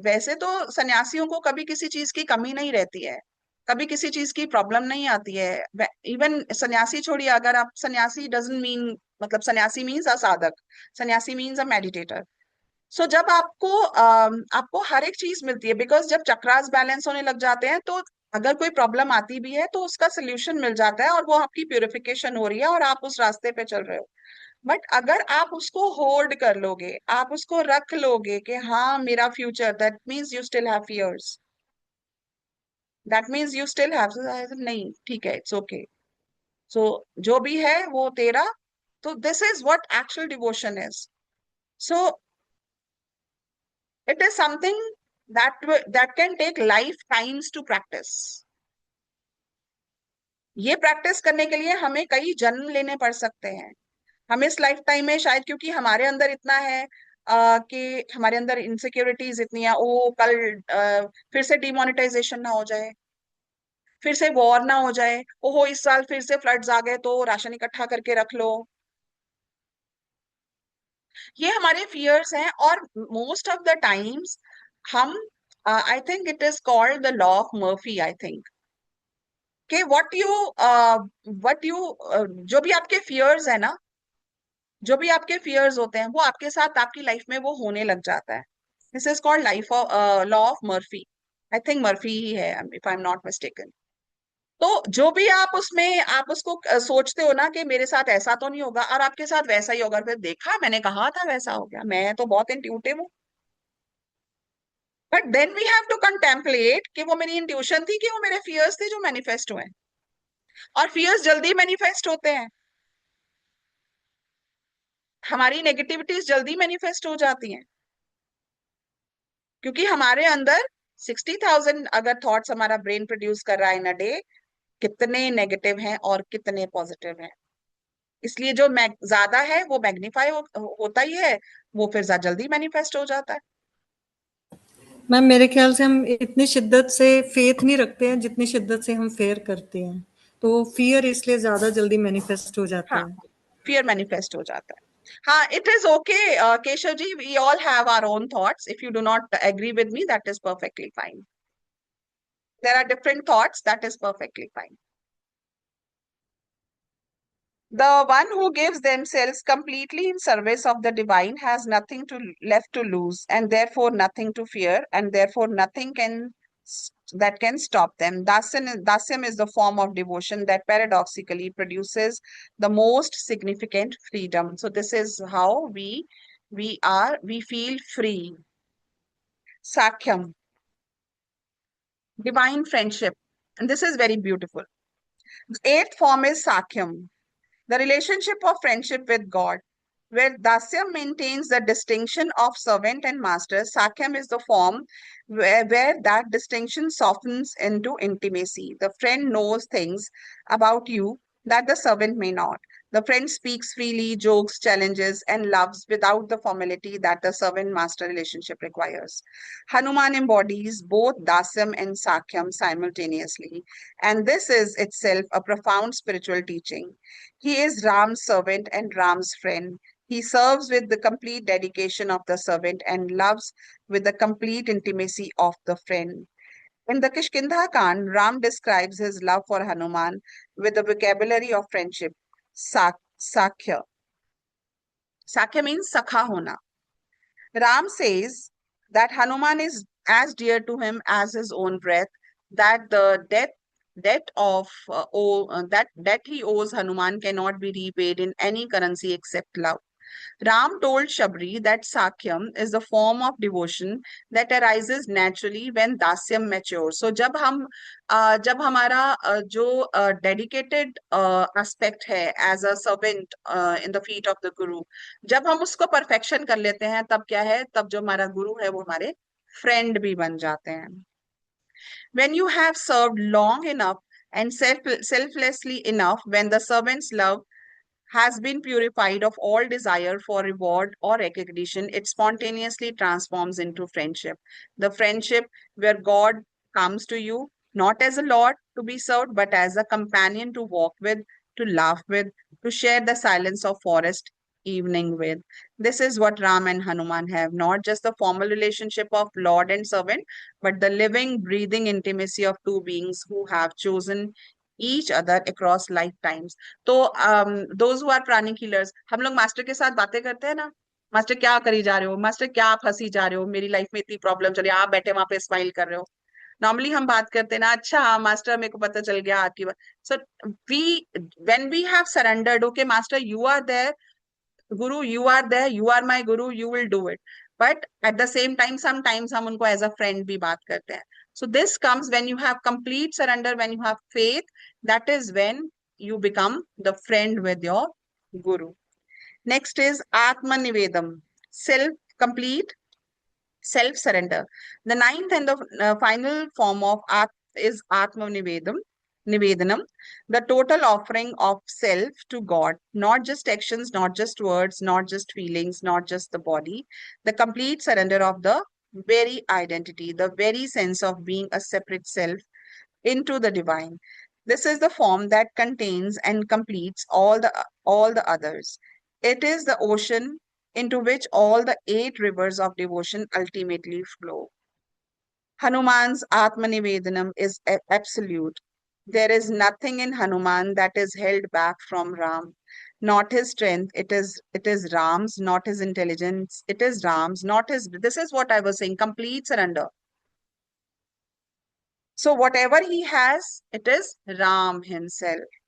[SPEAKER 1] वैसे तो सन्यासियों को कभी किसी चीज की कमी नहीं रहती है, कभी किसी चीज की प्रॉब्लम नहीं आती है। इवन सन्यासी छोड़िए, अगर आप सन्यासी डजंट मीन, मतलब सन्यासी मीन्स अ साधक, सन्यासी मीन्स अ मेडिटेटर। सो जब आपको हर एक चीज मिलती है, बिकॉज जब चक्रास बैलेंस होने लग जाते हैं, तो अगर कोई प्रॉब्लम आती भी है तो उसका सोल्यूशन मिल जाता है, और वो आपकी प्यूरिफिकेशन हो रही है और आप उस रास्ते पे चल रहे हो। बट अगर आप उसको होल्ड कर लोगे, आप उसको रख लोगे कि हाँ मेरा future, that means you still have fears, that means you still have, नहीं ठीक है, इट्स ओके। सो जो भी है वो तेरा। तो this is what actual devotion is. So it is something that can take life times to practice. ये प्रैक्टिस करने के लिए हमें कई जन्म लेने पड़ सकते हैं। हम इस लाइफ टाइम में शायद, क्योंकि हमारे अंदर इतना है कि हमारे अंदर इनसिक्योरिटीज इतनी है, ओ कल फिर से डिमोनेटाइजेशन ना हो जाए, फिर से वॉर ना हो जाए, ओहो इस साल फिर से फ्लड्स आ गए तो राशन इकट्ठा करके रख लो। ये हमारे फियर्स हैं। और मोस्ट ऑफ द टाइम्स हम, I think it is called the law of Murphy, I think, कि व्हाट यू जो भी आपके फियर्स है ना, जो भी आपके फियर्स होते हैं, वो आपके साथ आपकी लाइफ में वो होने लग जाता है। This is called life of law of Murphy. I think Murphy ही है, if I am not mistaken. तो जो भी आप उसमें आप उसको सोचते हो ना कि मेरे साथ ऐसा तो नहीं होगा, और आपके साथ वैसा ही होगा, फिर देखा मैंने कहा था वैसा हो गया, मैं तो बहुत इंट्यूटिव हूँ। But then we have to contemplate कि वो मेरी इंट्यूशन थी, कि वो मेरे फियर्स थे जो मैनिफेस्ट हुए। और फियर्स जल्दी मैनिफेस्ट होते हैं, हमारी नेगेटिविटीज जल्दी मैनिफेस्ट हो जाती हैं, क्योंकि हमारे अंदर 60,000 अगर थॉट्स हमारा ब्रेन प्रोड्यूस कर रहा है इन अ डे, कितने नेगेटिव हैं और कितने पॉजिटिव हैं। इसलिए जो ज्यादा है वो मैग्नीफाई होता ही है, वो फिर ज्यादा जल्दी मैनिफेस्ट हो जाता है।
[SPEAKER 2] मैम मेरे ख्याल से हम इतनी शिद्दत से फेथ नहीं रखते हैं जितनी शिद्दत से हम फेयर करते हैं, तो फियर इसलिए ज्यादा जल्दी मैनिफेस्ट हो जाता
[SPEAKER 1] हाँ,
[SPEAKER 2] है।
[SPEAKER 1] फियर मैनिफेस्ट हो जाता है। हाँ, it is okay Keshav ji, we all have our own thoughts. If you do not agree with me, that is perfectly fine. There are different thoughts, that is perfectly fine. The one who gives themselves completely in service of the divine has nothing to left to lose, and therefore nothing to fear, and therefore nothing that can stop them. Dasyam is the form of devotion that paradoxically produces the most significant freedom. So this is how we feel free. Sakyam, divine friendship, and this is very beautiful. The eighth form is Sakyam, the relationship of friendship with God, where Dasyam maintains the distinction of servant and master. Sakyam is the form where that distinction softens into intimacy. The friend knows things about you that the servant may not. The friend speaks freely, jokes, challenges, and loves without the formality that the servant master relationship requires. Hanuman embodies both Dasyam and Sakyam simultaneously, and this is itself a profound spiritual teaching. He is Ram's servant and Ram's friend. He serves with the complete dedication of the servant and loves with the complete intimacy of the friend. In the Kishkindha Kand, Ram describes his love for Hanuman with the vocabulary of friendship, Sakhya. Sakhya means sakha hona. Ram says that Hanuman is as dear to him as his own breath, that the debt he owes Hanuman cannot be repaid in any currency except love. Ram told Shabri that Sakyam is the form of devotion that arises naturally when Dasyam matures. So जब हमारा जो dedicated aspect है as a servant in the feet of the Guru, जब हम उसको perfection कर लेते हैं, तब क्या है, तब जो हमारा गुरु है वो हमारे friend भी बन जाते हैं. When you have served long enough and selflessly enough, when the servant's love has been purified of all desire for reward or recognition, it spontaneously transforms into friendship. The friendship where God comes to you, not as a Lord to be served, but as a companion to walk with, to laugh with, to share the silence of forest evening with. This is what Ram and Hanuman have, not just the formal relationship of Lord and servant, but the living, breathing intimacy of two beings who have chosen each other across lifetimes. तो those who are pranic healers, हम लोग master के साथ बातें करते हैं ना, master क्या करी जा रहे हो, मास्टर क्या आप हंसी जा रहे हो, मेरी लाइफ में इतनी प्रॉब्लम चली, आप बैठे वहां पे स्माइल कर रहे हो. नॉर्मली हम बात करते हैं ना, अच्छा हाँ मास्टर मेरे को पता चल गया आपकी बात. So we when we have surrendered, okay master you are there, guru you are there, you are my guru, you will do it. But at the same time sometimes हम उनको एज अ फ्रेंड भी बात करते हैं. So this comes when you have complete surrender, when you have faith, that is when you become the friend with your guru. Next is Atma Nivedam, complete self surrender. The ninth and the final form of is Atma Nivedanam, the total offering of self to God, not just actions, not just words, not just feelings, not just the body, the complete surrender of the very identity, the very sense of being a separate self into the divine. This is the form that contains and completes all the others. It is the ocean into which all the 8 rivers of devotion ultimately flow. Hanuman's Atmanivedanam is absolute. There is nothing in Hanuman that is held back from Ram. Not his strength, it is Ram's, not his intelligence, it is Ram's, not his. This is what I was saying, complete surrender. So whatever he has, it is Ram himself.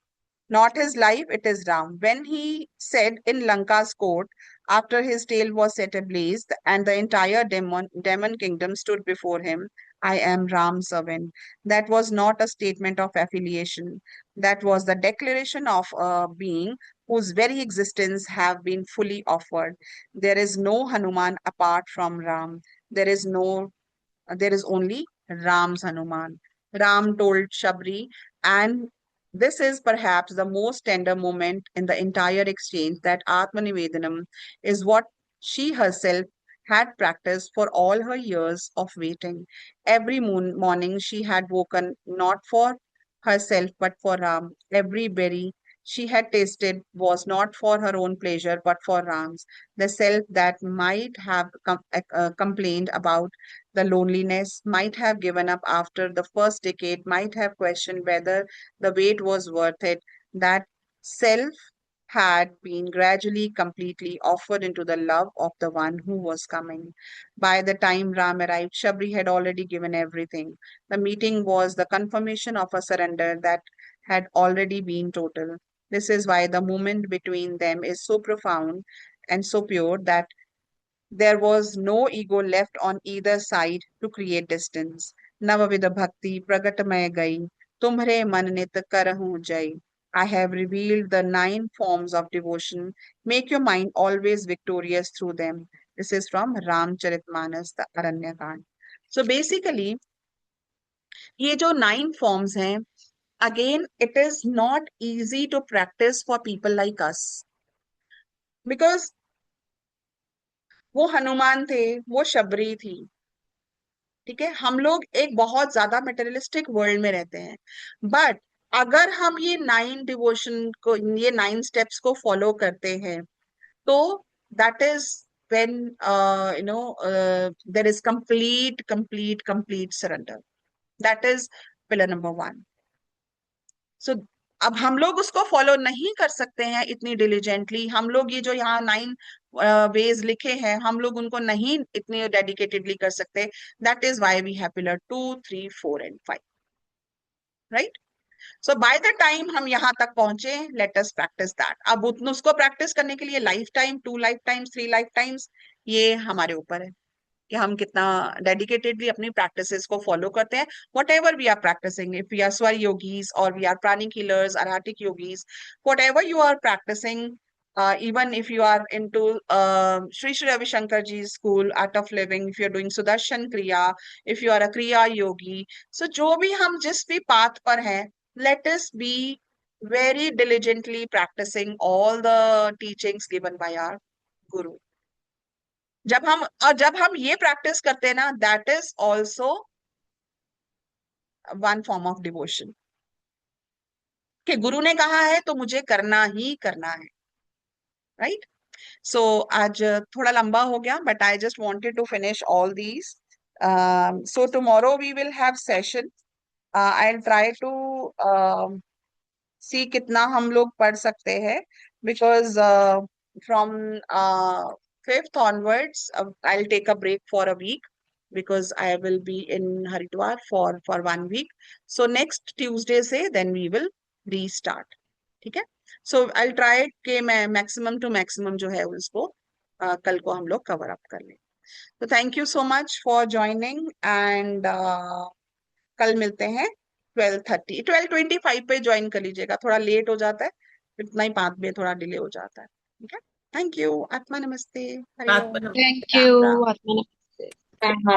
[SPEAKER 1] Not his life, it is Ram. When he said in Lanka's court, after his tail was set ablaze and the entire demon kingdom stood before him, I am Ram's servant. That was not a statement of affiliation. That was the declaration of a being whose very existence have been fully offered. There is no Hanuman apart from Ram. There is only Ram's Hanuman. Ram told Shabri, and this is perhaps the most tender moment in the entire exchange, that Atmanivedanam is what she herself had practiced for all her years of waiting. Every morning she had woken not for herself but for Ram. Every berry she had tasted was not for her own pleasure but for Ram's. The self that might have complained about the loneliness, might have given up after the first decade, might have questioned whether the wait was worth it. That self had been gradually, completely offered into the love of the one who was coming. By the time Ram arrived, Shabri had already given everything. The meeting was the confirmation of a surrender that had already been total. This is why the moment between them is so profound and so pure that there was no ego left on either side to create distance. Navavidha Bhakti Pragatamaya Gai, Tumhre Man Nit Karahu Jai. I have revealed the 9 forms of devotion. Make your mind always victorious through them. This is from Ramcharitmanas, the Aranyakand. So basically, ये जो 9 forms हैं, again, it is not easy to practice for people like us. Because वो हनुमान थे, वो शबरी थी, ठीक है, हम लोग एक बहुत ज्यादा मटेरियलिस्टिक वर्ल्ड में रहते हैं. बट अगर हम ये 9 डिवोशन को, ये 9 स्टेप्स को फॉलो करते हैं, तो that is when there is complete surrender. That is pillar number 1. So अब हम लोग उसको फॉलो नहीं कर सकते हैं इतनी डिलीजेंटली. हम लोग ये जो यहाँ 9 वेज लिखे हैं, हम लोग उनको नहीं इतनी डेडिकेटेडली कर सकते. That is why we have pillar 2, 3, 4 and 5, right? So by the time हम यहाँ तक पहुंचे, लेट अस प्रैक्टिस दैट। अब उसको प्रैक्टिस करने के लिए life time, 2 life times, 3 life times, ये हमारे ऊपर है कि हम कितना डेडिकेटेडली अपनी प्रैक्टिसेस को फॉलो करते हैं। Whatever we are practising, if we are swara yogis or we are pranic healers, arhatic yogis, whatever you are practising, even if you are into Sri Sri Ravi Shankar ji's school art of living, if you are doing Sudarshan Kriya, if you are a Kriya yogi, so जो भी हम जिस भी path पर हैं, let us be very diligently practicing all the teachings given by our guru। जब हम ये प्रैक्टिस करते हैं ना, that is also one form of devotion, कि गुरु ने कहा है तो मुझे करना ही करना है, राइट। सो आज थोड़ा लंबा हो गया, but I just wanted to finish all these. So tomorrow we will have session. I will try to see कितना हम लोग पढ़ सकते हैं, because from 5th onwards I'll take a break for a week because I will be in Haridwar for 1 week। So next Tuesday से then we will restart। ठीक है। So I'll try कि मैं maximum to maximum जो है उसको कल को हम लोग cover up कर लें। तो thank you so much for joining and कल मिलते हैं 12:30, 12:25 पे ज्वाइन कर लीजिएगा, थोड़ा लेट हो जाता है, इतना ही पाथ में थोड़ा डिले हो जाता है। ठीक है। Thank you. आत्मा नमस्ते।
[SPEAKER 3] आत्मा
[SPEAKER 1] हरिओम।
[SPEAKER 3] नमस्ते।
[SPEAKER 4] Thank
[SPEAKER 1] Ram
[SPEAKER 4] you
[SPEAKER 1] Ram.
[SPEAKER 4] आत्मा।
[SPEAKER 1] हाँ।